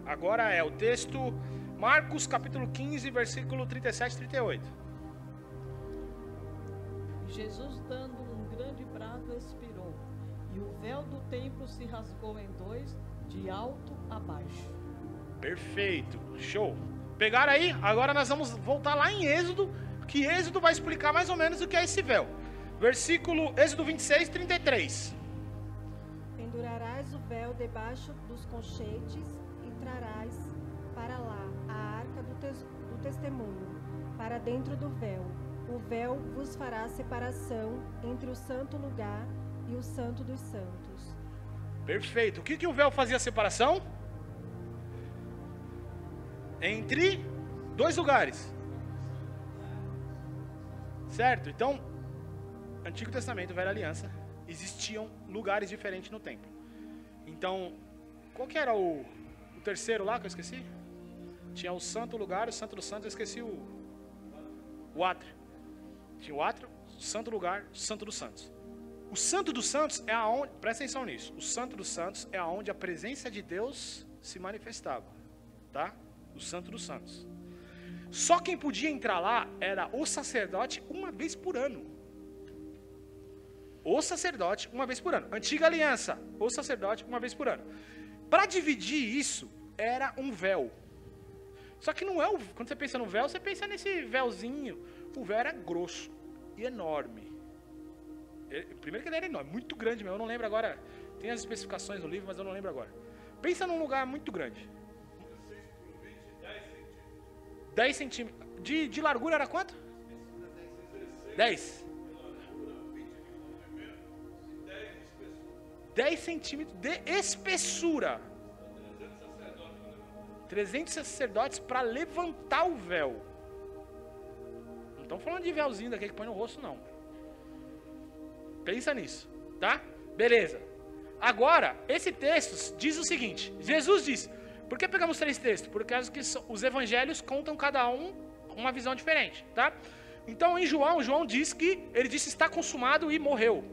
A: Agora é o texto Marcos capítulo 15, versículo 37 e 38.
E: Jesus, dando um grande brado, expirou, e o véu do templo se rasgou em 2, de alto a baixo.
A: Perfeito, show. Pegaram aí? Agora nós vamos voltar lá em Êxodo, que Êxodo vai explicar mais ou menos o que é esse véu. Versículo Êxodo 26, 33.
F: Pendurarás o véu debaixo dos colchetes e trarás para lá a arca do testemunho, para dentro do véu. O véu vos fará separação entre o santo lugar e o santo dos santos.
A: Perfeito. O que o véu fazia separação? Entre 2 lugares. Certo? Então, Antigo Testamento, Velha Aliança, existiam lugares diferentes no templo. Então, qual que era o terceiro lá que eu esqueci? Tinha o santo lugar, o santo dos santos, eu esqueci o átrio. Tinha o átrio, o santo lugar, o santo dos santos. O santo dos santos é aonde, presta atenção nisso, o santo dos santos é aonde a presença de Deus se manifestava, tá? O santo dos santos. Só quem podia entrar lá era o sacerdote uma vez por ano. O sacerdote uma vez por ano. Antiga aliança, o sacerdote uma vez por ano. Para dividir isso, era um véu. Só que não é o... Quando você pensa no véu, você pensa nesse véuzinho. O véu era grosso e enorme. Primeiro que ele era enorme, muito grande mesmo. Eu não lembro agora. Tem as especificações no livro, mas eu não lembro agora. Pensa num lugar muito grande. 10 centímetros. De largura era quanto? 10. 10 centímetros de espessura. 300 sacerdotes para levantar o véu. Não estamos falando de véuzinho daquele que põe no rosto, não. Pensa nisso, tá? Beleza. Agora, esse texto diz o seguinte. Jesus diz, por que pegamos 3 textos? Porque os evangelhos contam cada um uma visão diferente, tá? Então, em João diz que ele disse está consumado e morreu.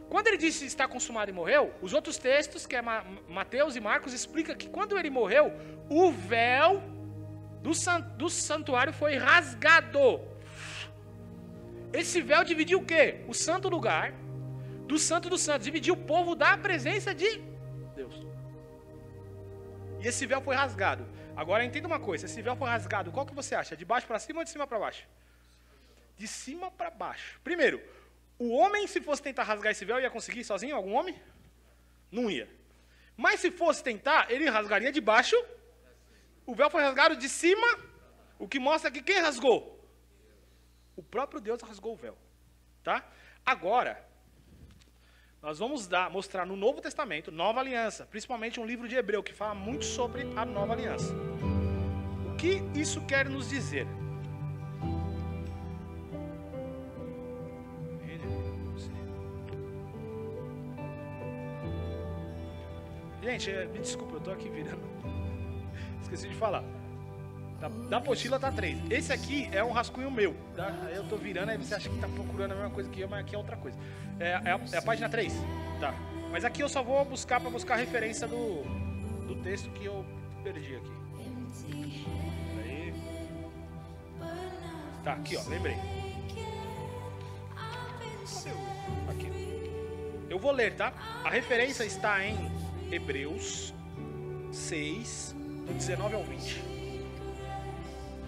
A: Quando ele disse está consumado e morreu, os outros textos, que é Mateus e Marcos, explica que quando ele morreu, o véu do santuário foi rasgado. Esse véu dividiu o quê? O santo lugar do santo dos santos. Dividiu o povo da presença de Deus. E esse véu foi rasgado. Agora entenda uma coisa, esse véu foi rasgado, qual que você acha? De baixo para cima ou de cima para baixo? de cima para baixo. Primeiro, o homem, se fosse tentar rasgar esse véu, ia conseguir sozinho? Algum homem? Não ia. Mas se fosse tentar, ele rasgaria de baixo. O véu foi rasgado de cima, o que mostra que quem rasgou? O próprio Deus rasgou o véu. Tá? Agora, nós vamos mostrar no Novo Testamento, Nova Aliança, principalmente um livro de Hebreu, que fala muito sobre a Nova Aliança. O que isso quer nos dizer? Gente, me desculpa, eu estou aqui virando. Esqueci de falar. Da apostila tá 3. Esse aqui é um rascunho meu. Tá? Aí eu tô virando, aí você acha que tá procurando a mesma coisa que eu, mas aqui é outra coisa. É a página 3. Tá. Mas aqui eu só vou buscar para buscar a referência do texto que eu perdi aqui. Aí. Tá, aqui ó, lembrei. Aqui. Eu vou ler, tá? A referência está em Hebreus 6, do 19 ao 20.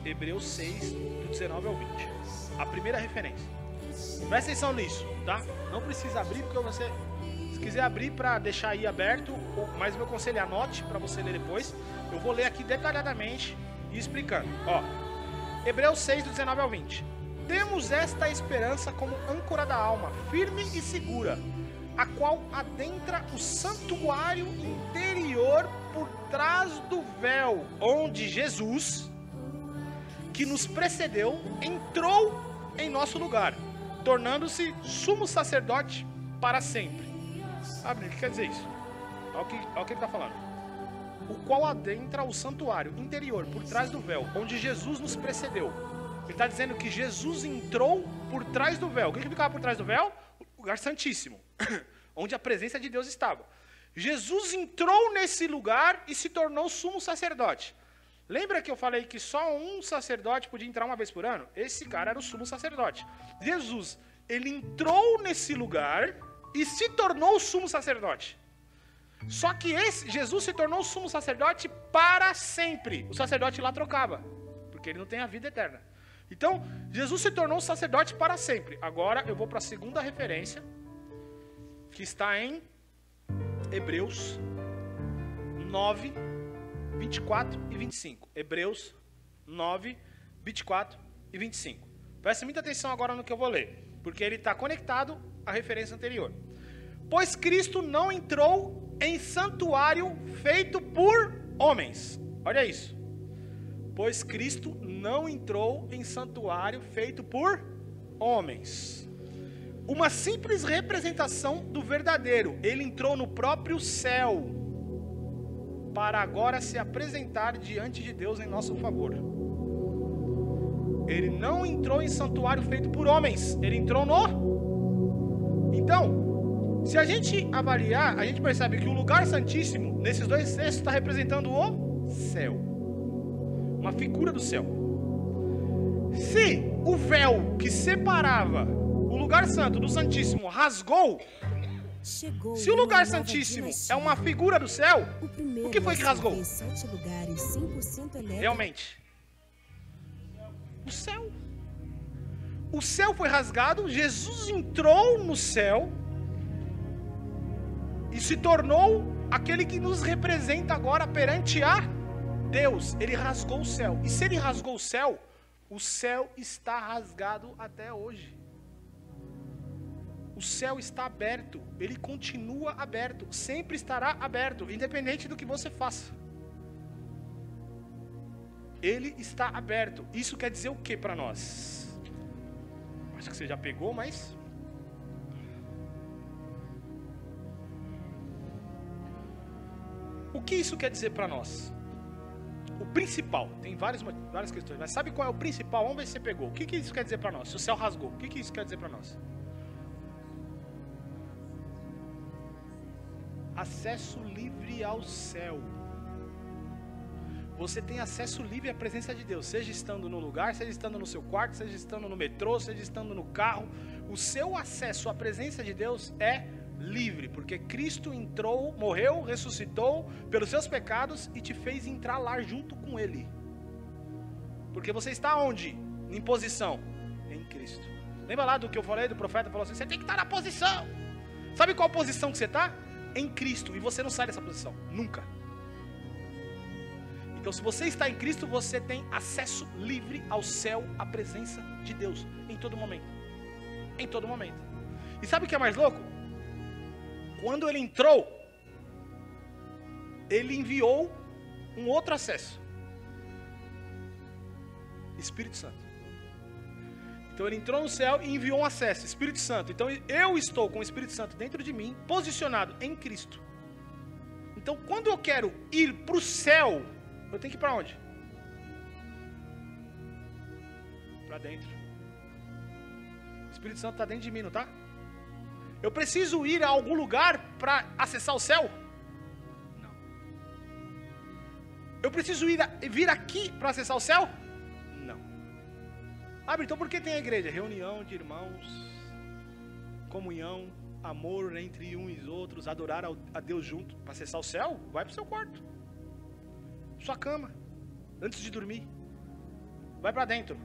A: Hebreus 6, do 19 ao 20. A primeira referência. Presta atenção nisso, tá? Não precisa abrir, porque você, se quiser abrir para deixar aí aberto, mas o meu conselho é anote para você ler depois. Eu vou ler aqui detalhadamente e explicando. Ó, Hebreus 6, do 19 ao 20. Temos esta esperança como âncora da alma, firme e segura, a qual adentra o santuário interior por trás do véu, onde Jesus, que nos precedeu, entrou em nosso lugar, tornando-se sumo sacerdote para sempre. Abre, o que quer dizer isso? Olha o que ele está falando. O qual adentra o santuário interior por trás do véu, onde Jesus nos precedeu. Ele está dizendo que Jesus entrou por trás do véu. O que ficava por trás do véu? O lugar santíssimo, onde a presença de Deus estava. Jesus entrou nesse lugar e se tornou sumo sacerdote. Lembra que eu falei que só um sacerdote podia entrar uma vez por ano? Esse cara era o sumo sacerdote. Jesus, ele entrou nesse lugar e se tornou sumo sacerdote. Só que Jesus se tornou sumo sacerdote para sempre. O sacerdote lá trocava, porque ele não tem a vida eterna. Então, Jesus se tornou sacerdote para sempre. Agora eu vou para a segunda referência, que está em Hebreus 9, 24 e 25. Hebreus 9, 24 e 25. Preste muita atenção agora no que eu vou ler, porque ele está conectado à referência anterior. Pois Cristo não entrou em santuário feito por homens. Olha isso. Pois Cristo não entrou em santuário feito por homens. Uma simples representação do verdadeiro. Ele entrou no próprio céu, para agora se apresentar diante de Deus em nosso favor. Ele não entrou em santuário feito por homens. Ele entrou no... Então, se a gente avaliar, a gente percebe que o lugar santíssimo, nesses dois textos, está representando o céu. Uma figura do céu. Se o véu que separava o lugar santo do santíssimo rasgou, se o lugar santíssimo é uma figura do céu, o que foi que rasgou? Realmente, o céu. O céu foi rasgado, Jesus entrou no céu e se tornou aquele que nos representa agora perante a Deus. Ele rasgou o céu. E se ele rasgou o céu está rasgado até hoje. O céu está aberto, ele continua aberto, sempre estará aberto, independente do que você faça. Ele está aberto. Isso quer dizer o que para nós? Acho que você já pegou, mas... O que isso quer dizer para nós? O principal, tem várias questões, mas sabe qual é o principal? Vamos ver se você pegou. O que isso quer dizer para nós? Se o céu rasgou, o que isso quer dizer para nós? Acesso livre ao céu. Você tem acesso livre à presença de Deus, seja estando no lugar, seja estando no seu quarto, seja estando no metrô, seja estando no carro. O seu acesso à presença de Deus é livre, porque Cristo entrou, morreu, ressuscitou pelos seus pecados e te fez entrar lá junto com Ele. Porque você está onde? Em posição? em Cristo. Lembra lá do que eu falei do profeta? Falou assim, você tem que estar na posição. Sabe qual posição que você está? Em Cristo. E você não sai dessa posição, nunca. Então se você está em Cristo, você tem acesso livre ao céu, à presença de Deus, em todo momento. Em todo momento. E sabe o que é mais louco? Quando ele entrou, ele enviou um outro acesso. Espírito Santo. Então ele entrou no céu e enviou um acesso, Espírito Santo. Então eu estou com o Espírito Santo dentro de mim, posicionado em Cristo. Então quando eu quero ir para o céu, eu tenho que ir para onde? Para dentro. O Espírito Santo está dentro de mim, não está? Eu preciso ir a algum lugar para acessar o céu? Não. Eu preciso vir aqui para acessar o céu? Não. Então por que tem a igreja? Reunião de irmãos, comunhão, amor entre uns e os outros, adorar a Deus junto. Para acessar o céu, vai para o seu quarto, sua cama, antes de dormir. Vai para dentro.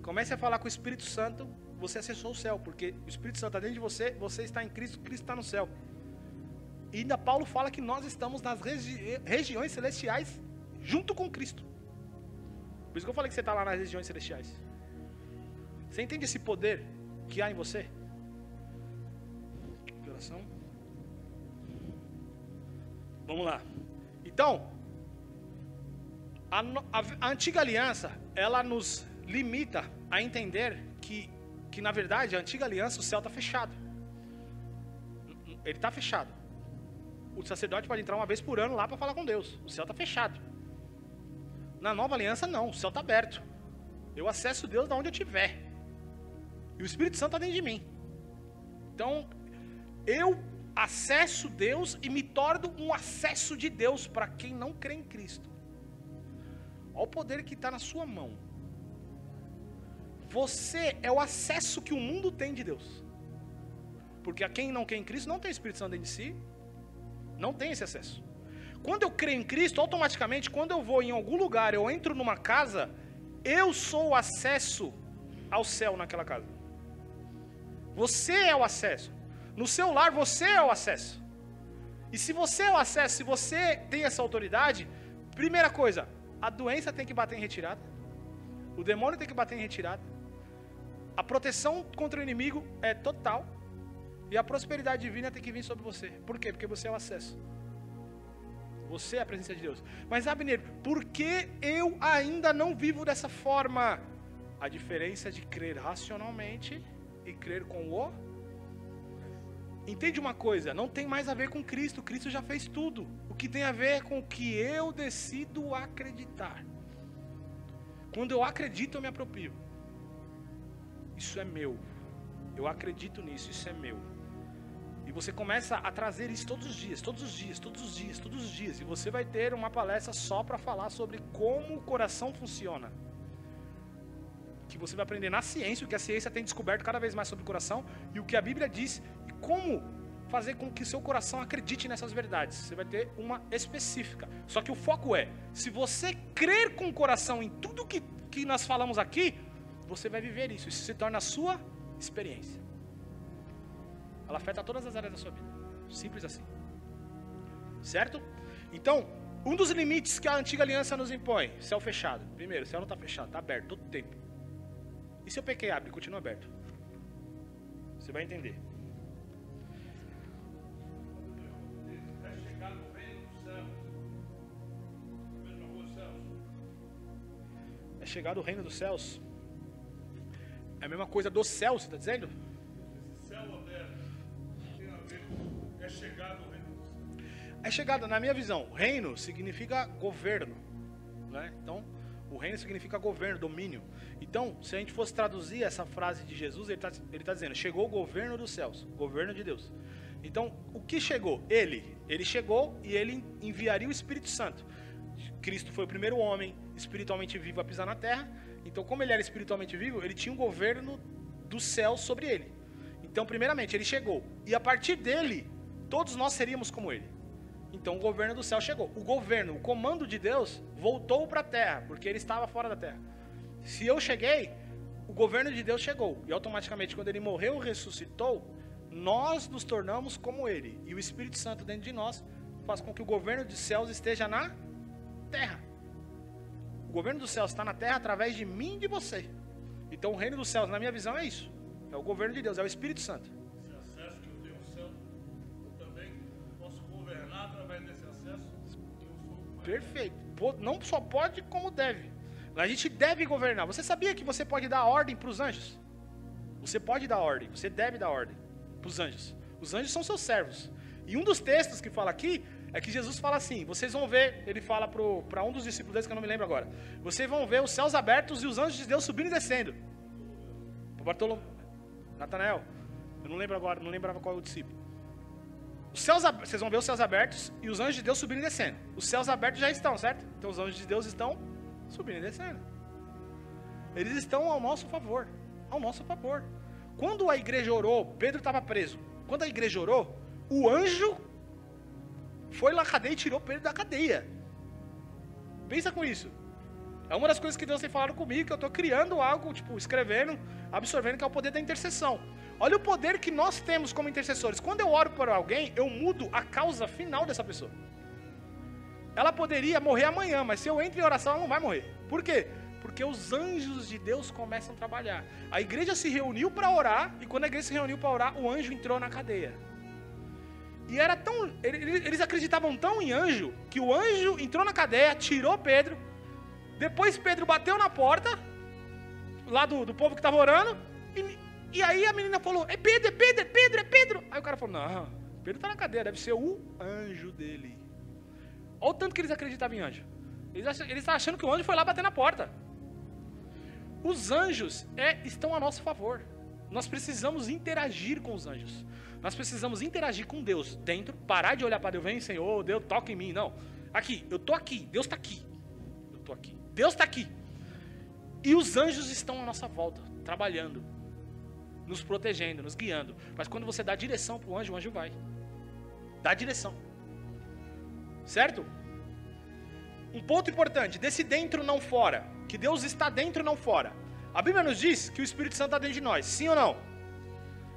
A: Comece a falar com o Espírito Santo. Você acessou o céu, porque o Espírito Santo está dentro de você, você está em Cristo, Cristo está no céu. E ainda Paulo fala que nós estamos nas regiões celestiais junto com Cristo. Por isso que eu falei que você está lá nas regiões celestiais. Você entende esse poder que há em você? Que oração? Vamos lá. Então, a antiga aliança, ela nos limita a entender que na verdade a antiga aliança, o céu está fechado. Ele está fechado. O sacerdote pode entrar uma vez por ano lá para falar com Deus. O céu está fechado. Na nova aliança não, o céu está aberto. Eu acesso Deus de onde eu estiver. E o Espírito Santo está dentro de mim. Então eu acesso Deus e me torno um acesso de Deus para quem não crê em Cristo. Olha o poder que está na sua mão. Você é o acesso que o mundo tem de Deus. Porque a quem não crê em Cristo não tem o Espírito Santo dentro de si. Não tem esse acesso. Quando eu creio em Cristo, automaticamente, quando eu vou em algum lugar, eu entro numa casa, eu sou o acesso ao céu naquela casa. Você é o acesso. No seu lar, você é o acesso. E se você é o acesso, se você tem essa autoridade, primeira coisa, a doença tem que bater em retirada. O demônio tem que bater em retirada. A proteção contra o inimigo é total. E a prosperidade divina tem que vir sobre você. Por quê? Porque você é o acesso. Você é a presença de Deus. Mas Abner, por que eu ainda não vivo dessa forma? A diferença de crer racionalmente e crer com o... Entende uma coisa? Não tem mais a ver com Cristo. Cristo já fez tudo. O que tem a ver com o que eu decido acreditar. Quando eu acredito, eu me aproprio. Isso é meu. Eu acredito nisso, isso é meu. E você começa a trazer isso todos os dias, todos os dias, todos os dias, todos os dias. E você vai ter uma palestra só para falar sobre como o coração funciona. Que você vai aprender na ciência, o que a ciência tem descoberto cada vez mais sobre o coração. E o que a Bíblia diz, e como fazer com que seu coração acredite nessas verdades. Você vai ter uma específica. Só que o foco é, se você crer com o coração em tudo que nós falamos aqui, você vai viver isso. Isso se torna a sua experiência. Ela afeta todas as áreas da sua vida. Simples assim. Certo? Então, um dos limites que a antiga aliança nos impõe, céu fechado. Primeiro, o céu não está fechado, está aberto todo o tempo. E se eu pequei, abre, continua aberto. Você vai entender.
B: É chegar no reino dos céus. Mesma rua, céus.
A: É chegar no reino dos céus. É a mesma coisa do céu, você está dizendo?
B: Esse céu aberto tem a ver com é chegar no reino dos céus.
A: É chegada, na minha visão, reino significa governo, né? Então, o reino significa governo, domínio. Então, se a gente fosse traduzir essa frase de Jesus, ele tá dizendo, chegou o governo dos céus, governo de Deus. Então, o que chegou? Ele chegou e ele enviaria o Espírito Santo. Cristo foi o primeiro homem espiritualmente vivo a pisar na terra. Então, como ele era espiritualmente vivo, ele tinha um governo do céu sobre ele. Então, primeiramente, ele chegou. E a partir dele, todos nós seríamos como ele. Então, o governo do céu chegou. O governo, o comando de Deus, voltou para a terra, porque ele estava fora da terra. Se eu cheguei, governo de Deus chegou. E automaticamente, quando ele morreu e ressuscitou, nós nos tornamos como ele. E o Espírito Santo dentro de nós faz com que o governo dos céus esteja na terra. O governo dos céus está na terra através de mim e de você. Então o reino dos céus, na minha visão, é isso. É o governo de Deus, é o Espírito Santo.
B: Esse acesso que eu tenho ao céu, eu também posso governar através desse acesso que eu sou.
A: Perfeito. Não só pode, como deve. A gente deve governar. Você sabia que você pode dar ordem para os anjos? Você pode dar ordem, você deve dar ordem para os anjos. Os anjos são seus servos. E um dos textos que fala aqui é que Jesus fala assim, vocês vão ver, ele fala para um dos discípulos deles, que eu não me lembro agora, vocês vão ver os céus abertos e os anjos de Deus subindo e descendo. Para Bartolomeu, Natanael, eu não lembro agora, não lembrava qual é o discípulo. Vocês vão ver os céus abertos e os anjos de Deus subindo e descendo. Os céus abertos já estão, certo? Então os anjos de Deus estão subindo e descendo. Eles estão ao nosso favor. Ao nosso favor. Quando a igreja orou, Pedro estava preso. Quando a igreja orou, o anjo foi lá na cadeia e tirou Pedro da cadeia. Pensa com isso. É uma das coisas que Deus tem falado comigo, que eu estou criando algo, tipo, escrevendo, absorvendo, que é o poder da intercessão. Olha o poder que nós temos como intercessores. Quando eu oro por alguém, eu mudo a causa final dessa pessoa. Ela poderia morrer amanhã, mas se eu entro em oração, ela não vai morrer. Por quê? Porque os anjos de Deus começam a trabalhar. A igreja se reuniu para orar, e quando a igreja se reuniu para orar, o anjo entrou na cadeia. E era tão... Eles acreditavam tão em anjo, que o anjo entrou na cadeia, tirou Pedro, depois Pedro bateu na porta, lá do povo que estava orando, e aí a menina falou, é Pedro, é Pedro, é Pedro, é Pedro. Aí o cara falou, não, Pedro está na cadeia, deve ser o anjo dele. Olha o tanto que eles acreditavam em anjo. Eles estavam achando que o anjo foi lá bater na porta. Os anjos estão a nosso favor. Nós precisamos interagir com os anjos. Nós precisamos interagir com Deus dentro, parar de olhar para Deus, vem Senhor, Deus toca em mim. Não, aqui, eu estou aqui, Deus está aqui. Eu estou aqui, Deus está aqui. E os anjos estão à nossa volta, trabalhando, nos protegendo, nos guiando. Mas quando você dá direção para o anjo vai. Dá direção. Certo? Um ponto importante, desse dentro não fora, que Deus está dentro não fora. A Bíblia nos diz que o Espírito Santo está dentro de nós, sim ou não?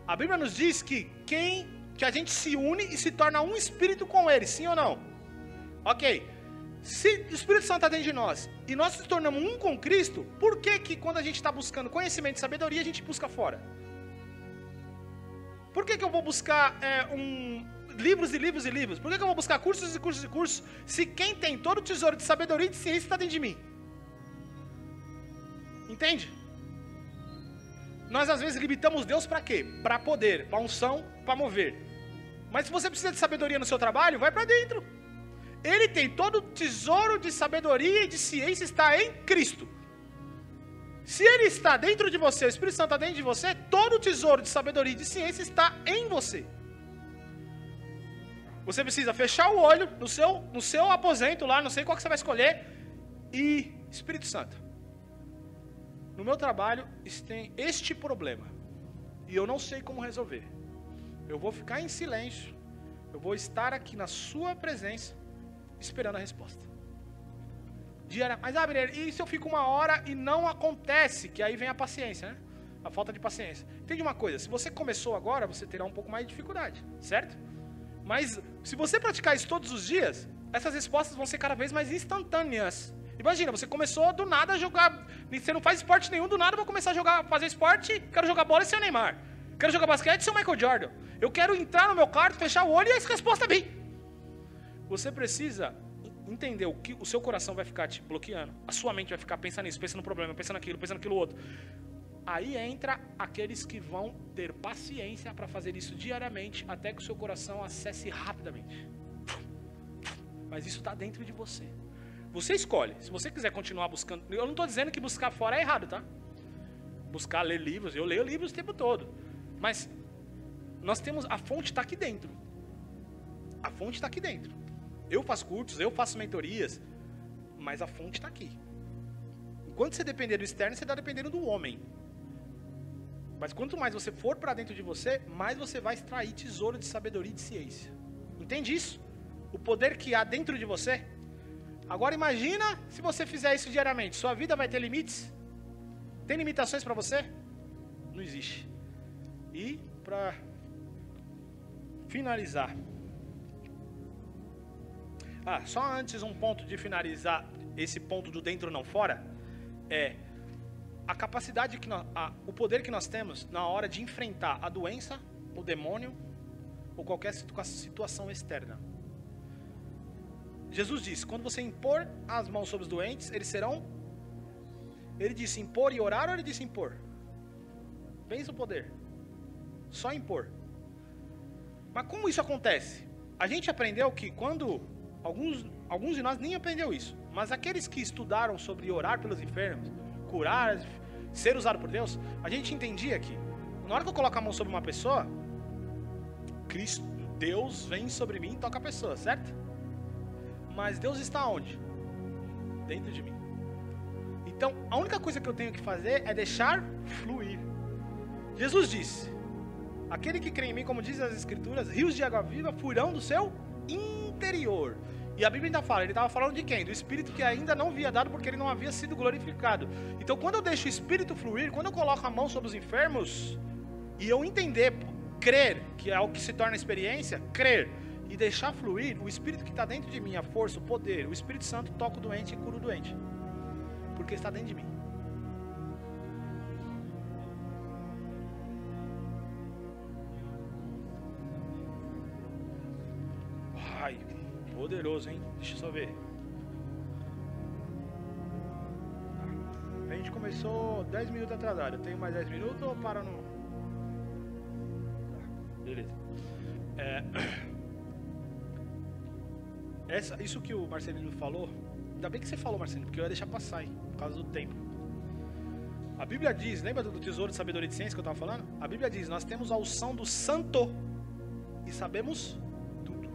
A: A Bíblia nos diz que a gente se une e se torna um espírito com ele, sim ou não? Ok, se o Espírito Santo está dentro de nós e nós nos tornamos um com Cristo, por que quando a gente está buscando conhecimento e sabedoria, a gente busca fora? Por que eu vou buscar livros e livros e livros? Por que eu vou buscar cursos e cursos e cursos, se quem tem todo o tesouro de sabedoria e de ciência está dentro de mim? Entende? Nós às vezes limitamos Deus para quê? Para poder, para unção, para mover. Mas se você precisa de sabedoria no seu trabalho, vai para dentro. Ele tem todo o tesouro de sabedoria e de ciência, está em Cristo. Se ele está dentro de você, o Espírito Santo está dentro de você, todo o tesouro de sabedoria e de ciência está em você. Você precisa fechar o olho no seu aposento lá, não sei qual que você vai escolher, e Espírito Santo, no meu trabalho tem este problema, e eu não sei como resolver. Eu vou ficar em silêncio, eu vou estar aqui na sua presença, esperando a resposta. Mas, Abner, e se eu fico 1 hora e não acontece? Que aí vem a paciência, né? A falta de paciência. Entende uma coisa, se você começou agora, você terá um pouco mais de dificuldade, certo? Mas, se você praticar isso todos os dias, essas respostas vão ser cada vez mais instantâneas. Imagina, você começou do nada a jogar, você não faz esporte nenhum, do nada eu vou começar a fazer esporte, quero jogar bola e ser o Neymar. Quero jogar basquete e ser o Michael Jordan. Eu quero entrar no meu quarto, fechar o olho e essa resposta vem. Você precisa entender o que o seu coração vai ficar te bloqueando. A sua mente vai ficar pensando nisso, pensando no problema, pensando naquilo outro. Aí entra aqueles que vão ter paciência para fazer isso diariamente, até que o seu coração acesse rapidamente. Mas isso está dentro de você. Você escolhe. Se você quiser continuar buscando, eu não estou dizendo que buscar fora é errado, tá? Buscar ler livros, eu leio livros o tempo todo. Mas nós temos, a fonte está aqui dentro. A fonte está aqui dentro. Eu faço cursos, eu faço mentorias, mas a fonte está aqui. Enquanto você depender do externo, você está dependendo do homem. Mas quanto mais você for para dentro de você, mais você vai extrair tesouro de sabedoria e de ciência. Entende isso? O poder que há dentro de você. Agora imagina se você fizer isso diariamente. Sua vida vai ter limites? Tem limitações para você? Não existe. E para finalizar. Só antes um ponto de finalizar esse ponto do dentro não fora é a capacidade que o poder que nós temos na hora de enfrentar a doença, o demônio ou qualquer situação externa. Jesus disse: quando você impor as mãos sobre os doentes, eles serão. Ele disse impor e orar, ou ele disse impor? Pensa o poder. Só impor. Mas como isso acontece? A gente aprendeu que quando alguns de nós nem aprendeu isso, mas aqueles que estudaram sobre orar pelos enfermos, curar, ser usado por Deus, a gente entendia que na hora que eu coloco a mão sobre uma pessoa, Deus vem sobre mim e toca a pessoa, certo? Mas Deus está onde? Dentro de mim. Então, a única coisa que eu tenho que fazer é deixar fluir. Jesus disse: aquele que crê em mim, como diz as Escrituras, rios de água viva fluirão do seu interior. E a Bíblia ainda fala, ele estava falando de quem? Do Espírito que ainda não havia dado, porque ele não havia sido glorificado. Então, quando eu deixo o Espírito fluir, quando eu coloco a mão sobre os enfermos, e eu entender, crer, que é o que se torna experiência, crer, e deixar fluir, o Espírito que está dentro de mim, a força, o poder, o Espírito Santo toca o doente e cura o doente. Porque está dentro de mim. Ai, poderoso, hein? Deixa eu só ver. A gente começou 10 minutos atrasado. Eu tenho mais 10 minutos ou para no... Beleza. Isso que o Marcelino falou, ainda bem que você falou, Marcelino, porque eu ia deixar passar aí, por causa do tempo. A Bíblia diz, lembra do tesouro de sabedoria e de ciência que eu estava falando? A Bíblia diz, nós temos a unção do santo e sabemos tudo.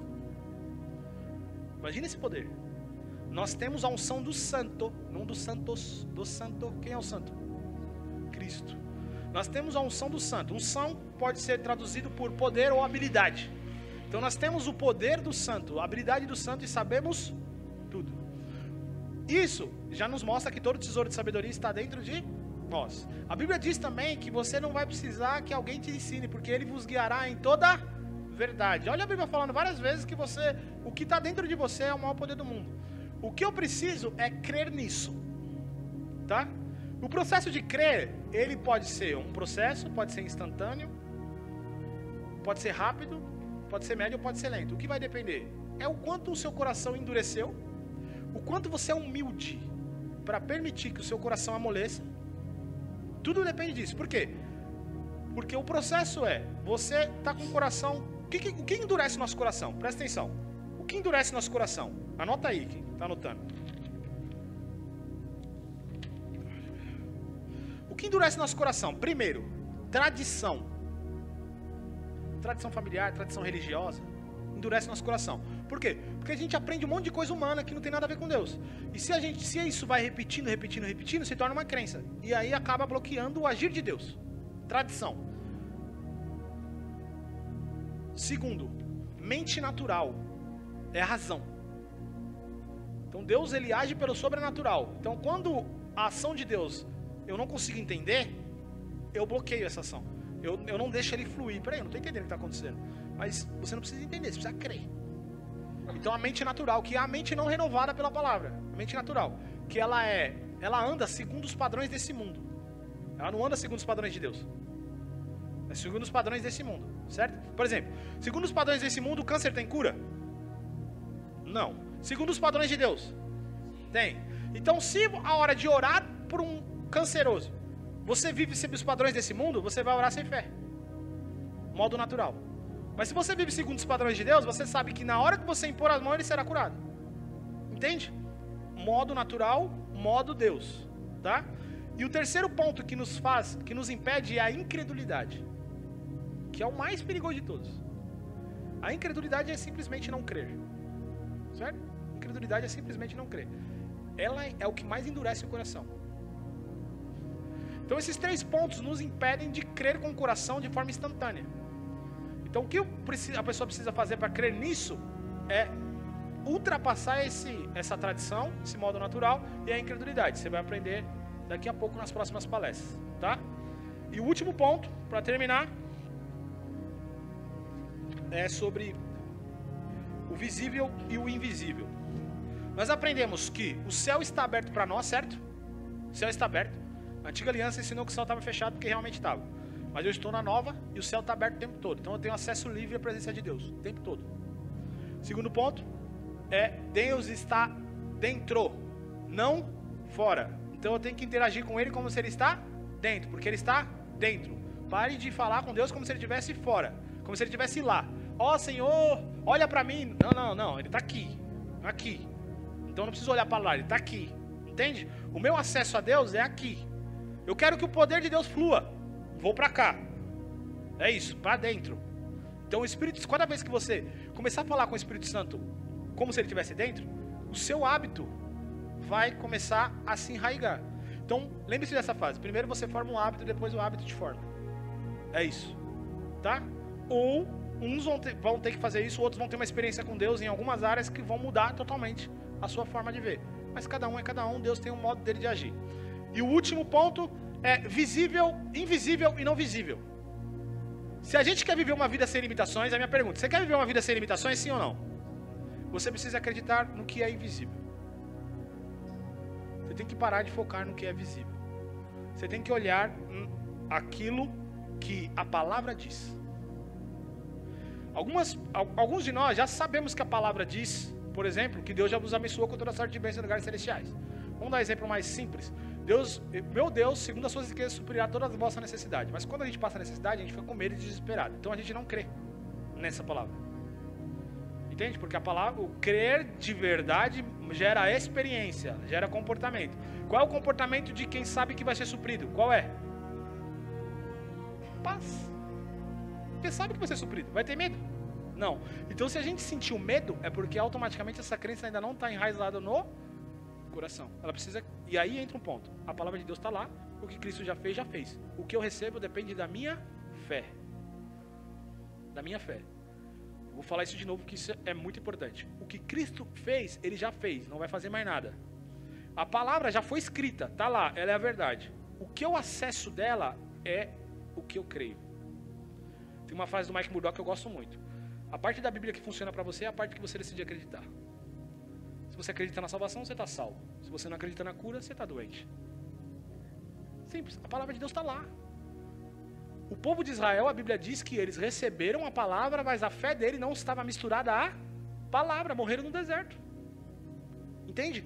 A: Imagina esse poder. Nós temos a unção do santo, não dos santos, do santo. Quem é o santo? Cristo. Nós temos a unção do santo. Unção pode ser traduzido por poder ou habilidade. Então nós temos o poder do santo, a habilidade do santo e sabemos tudo. Isso já nos mostra que todo tesouro de sabedoria está dentro de nós. A Bíblia diz também que você não vai precisar que alguém te ensine, porque ele vos guiará em toda verdade. Olha a Bíblia falando várias vezes que o que está dentro de você é o maior poder do mundo. O que eu preciso é crer nisso, tá? O processo de crer, ele pode ser um processo, pode ser instantâneo, pode ser rápido, pode ser médio ou pode ser lento. O que vai depender é o quanto o seu coração endureceu, o quanto você é humilde para permitir que o seu coração amoleça. Tudo depende disso. Por quê? Porque o processo você tá com o coração... O que endurece nosso coração? Presta atenção. O que endurece nosso coração? Anota aí, quem tá anotando. O que endurece nosso coração? Primeiro, tradição. Tradição familiar, tradição religiosa, endurece nosso coração. Por quê? Porque a gente aprende um monte de coisa humana que não tem nada a ver com Deus. E se isso vai repetindo, se torna uma crença. E aí acaba bloqueando o agir de Deus. Tradição. Segundo, mente natural. É a razão. Então Deus, ele age pelo sobrenatural. Então quando a ação de Deus eu não consigo entender, eu bloqueio essa ação. Eu não deixo ele fluir. Peraí, eu não estou entendendo o que está acontecendo. Mas você não precisa entender, você precisa crer. Então a mente natural, que é a mente não renovada pela palavra. A mente natural, que ela anda segundo os padrões desse mundo. Ela não anda segundo os padrões de Deus. É segundo os padrões desse mundo, certo? Por exemplo, segundo os padrões desse mundo, o câncer tem cura? Não. Segundo os padrões de Deus? Tem. Então se a hora de orar por um canceroso, você vive segundo os padrões desse mundo, você vai orar sem fé. Modo natural. Mas se você vive segundo os padrões de Deus, você sabe que na hora que você impor as mãos, ele será curado. Entende? Modo natural, modo Deus. Tá? E o terceiro ponto que nos impede é a incredulidade. Que é o mais perigoso de todos. A incredulidade é simplesmente não crer. Certo? Incredulidade é simplesmente não crer. Ela é o que mais endurece o coração. Então esses 3 pontos nos impedem de crer com o coração de forma instantânea. Então o que a pessoa precisa fazer para crer nisso é ultrapassar essa tradição, esse modo natural e a incredulidade. Você vai aprender daqui a pouco nas próximas palestras, tá? E o último ponto, para terminar, é sobre o visível e o invisível. Nós aprendemos que o céu está aberto para nós, certo? O céu está aberto. A antiga aliança ensinou que o céu estava fechado porque realmente estava. Mas eu estou na nova e o céu está aberto o tempo todo. Então eu tenho acesso livre à presença de Deus o tempo todo. Segundo ponto é Deus está dentro, não fora. Então eu tenho que interagir com Ele como se Ele está dentro, porque Ele está dentro. Pare de falar com Deus como se Ele estivesse fora, como se Ele estivesse lá. Ó Senhor, olha para mim. Não, Ele está aqui, aqui. Então eu não preciso olhar para lá, Ele está aqui. Entende? O meu acesso a Deus é aqui. Eu quero que o poder de Deus flua. Vou para cá. É isso, para dentro. Então o Espírito, cada vez que você começar a falar com o Espírito Santo como se ele estivesse dentro, o seu hábito vai começar a se enraigar. Então lembre-se dessa fase. Primeiro você forma um hábito, depois o hábito te forma. É isso, tá? Ou uns vão ter que fazer isso, outros vão ter uma experiência com Deus em algumas áreas que vão mudar totalmente a sua forma de ver. Mas cada um é cada um, Deus tem um modo dele de agir. E o último ponto é visível, invisível e não visível. Se a gente quer viver uma vida sem limitações, a minha pergunta, você quer viver uma vida sem limitações, sim ou não? Você precisa acreditar no que é invisível. Você tem que parar de focar no que é visível. Você tem que olhar aquilo que a palavra diz. Alguns de nós já sabemos que a palavra diz, por exemplo, que Deus já vos abençoou com toda sorte de bênçãos em lugares celestiais. Vamos dar um exemplo mais simples. Meu Deus, segundo as suas riquezas, suprirá todas as vossas necessidades. Mas quando a gente passa necessidade, a gente fica com medo e desesperado. Então a gente não crê nessa palavra. Entende? Porque a palavra, o crer de verdade gera experiência, gera comportamento. Qual é o comportamento de quem sabe que vai ser suprido? Qual é? Paz. Porque sabe que vai ser suprido. Vai ter medo? Não. Então se a gente sentiu medo, é porque automaticamente essa crença ainda não está enraizada no coração. Ela precisa. E aí entra um ponto. A palavra de Deus está lá. O que Cristo já fez, já fez. O que eu recebo depende da minha fé. Da minha fé. Vou falar isso de novo, porque isso é muito importante. O que Cristo fez, Ele já fez. Não vai fazer mais nada. A palavra já foi escrita. Está lá. Ela é a verdade. O que eu acesso dela é o que eu creio. Tem uma frase do Mike Murdock que eu gosto muito. A parte da Bíblia que funciona para você é a parte que você decide acreditar. Se você acredita na salvação, você está salvo. Se você não acredita na cura, você está doente. Simples. A palavra de Deus está lá. O povo de Israel, a Bíblia diz que eles receberam a palavra, mas a fé dele não estava misturada à palavra. Morreram no deserto. Entende?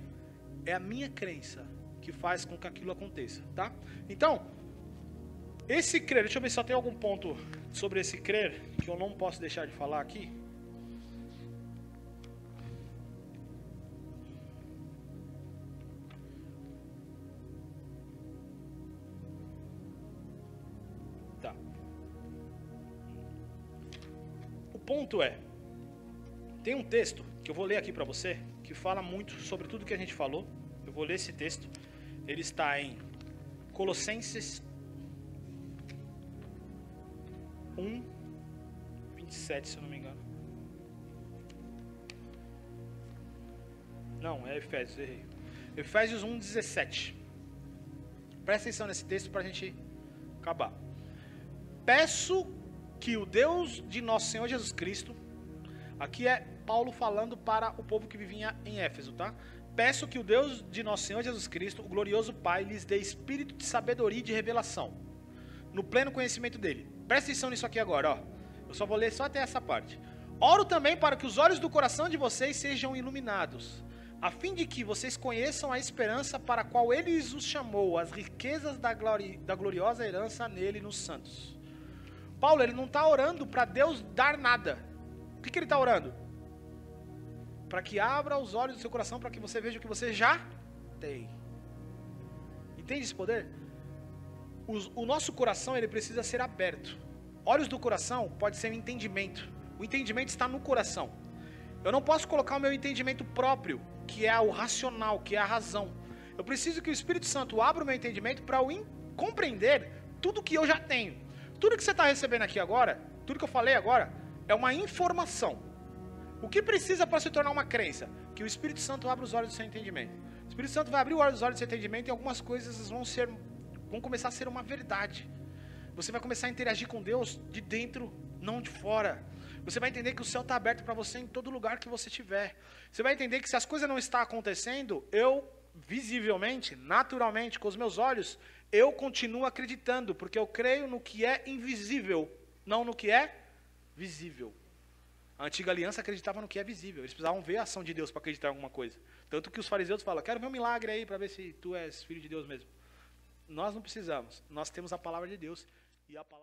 A: É a minha crença que faz com que aquilo aconteça, tá? Então, esse crer, deixa eu ver se só tem algum ponto sobre esse crer que eu não posso deixar de falar aqui. Tá. O ponto é, tem um texto que eu vou ler aqui para você, que fala muito sobre tudo que a gente falou. Eu vou ler esse texto. Ele está em Colossenses 1:27, se eu não me engano. Não, é Efésios, errei. Efésios 1:17. Presta atenção nesse texto para a gente acabar. Peço que o Deus de nosso Senhor Jesus Cristo, aqui é Paulo falando para o povo que vivia em Éfeso, tá? Peço que o Deus de nosso Senhor Jesus Cristo, o glorioso Pai, lhes dê espírito de sabedoria e de revelação, no pleno conhecimento dele. Presta atenção nisso aqui agora, ó. Eu só vou ler só até essa parte. Oro também para que os olhos do coração de vocês sejam iluminados, a fim de que vocês conheçam a esperança para a qual ele os chamou, as riquezas da gloriosa herança nele nos santos. Paulo, ele não está orando para Deus dar nada. O que ele está orando? Para que abra os olhos do seu coração, para que você veja o que você já tem. Entende esse poder? O nosso coração, ele precisa ser aberto. Olhos do coração pode ser um entendimento. O entendimento está no coração. Eu não posso colocar o meu entendimento próprio, que é o racional, que é a razão. Eu preciso que o Espírito Santo abra o meu entendimento para eu compreender tudo que eu já tenho. Tudo que você está recebendo aqui agora, tudo que eu falei agora, é uma informação. O que precisa para se tornar uma crença? Que o Espírito Santo abra os olhos do seu entendimento. O Espírito Santo vai abrir os olhos do seu entendimento e algumas coisas vão começar a ser uma verdade. Você vai começar a interagir com Deus de dentro, não de fora. Você vai entender que o céu está aberto para você em todo lugar que você estiver. Você vai entender que se as coisas não estão acontecendo, eu, visivelmente, naturalmente, com os meus olhos, eu continuo acreditando, porque eu creio no que é invisível, não no que é visível. A antiga aliança acreditava no que é visível. Eles precisavam ver a ação de Deus para acreditar em alguma coisa. Tanto que os fariseus falam, quero ver um milagre aí para ver se tu és filho de Deus mesmo. Nós não precisamos. Nós temos a palavra de Deus. E a palavra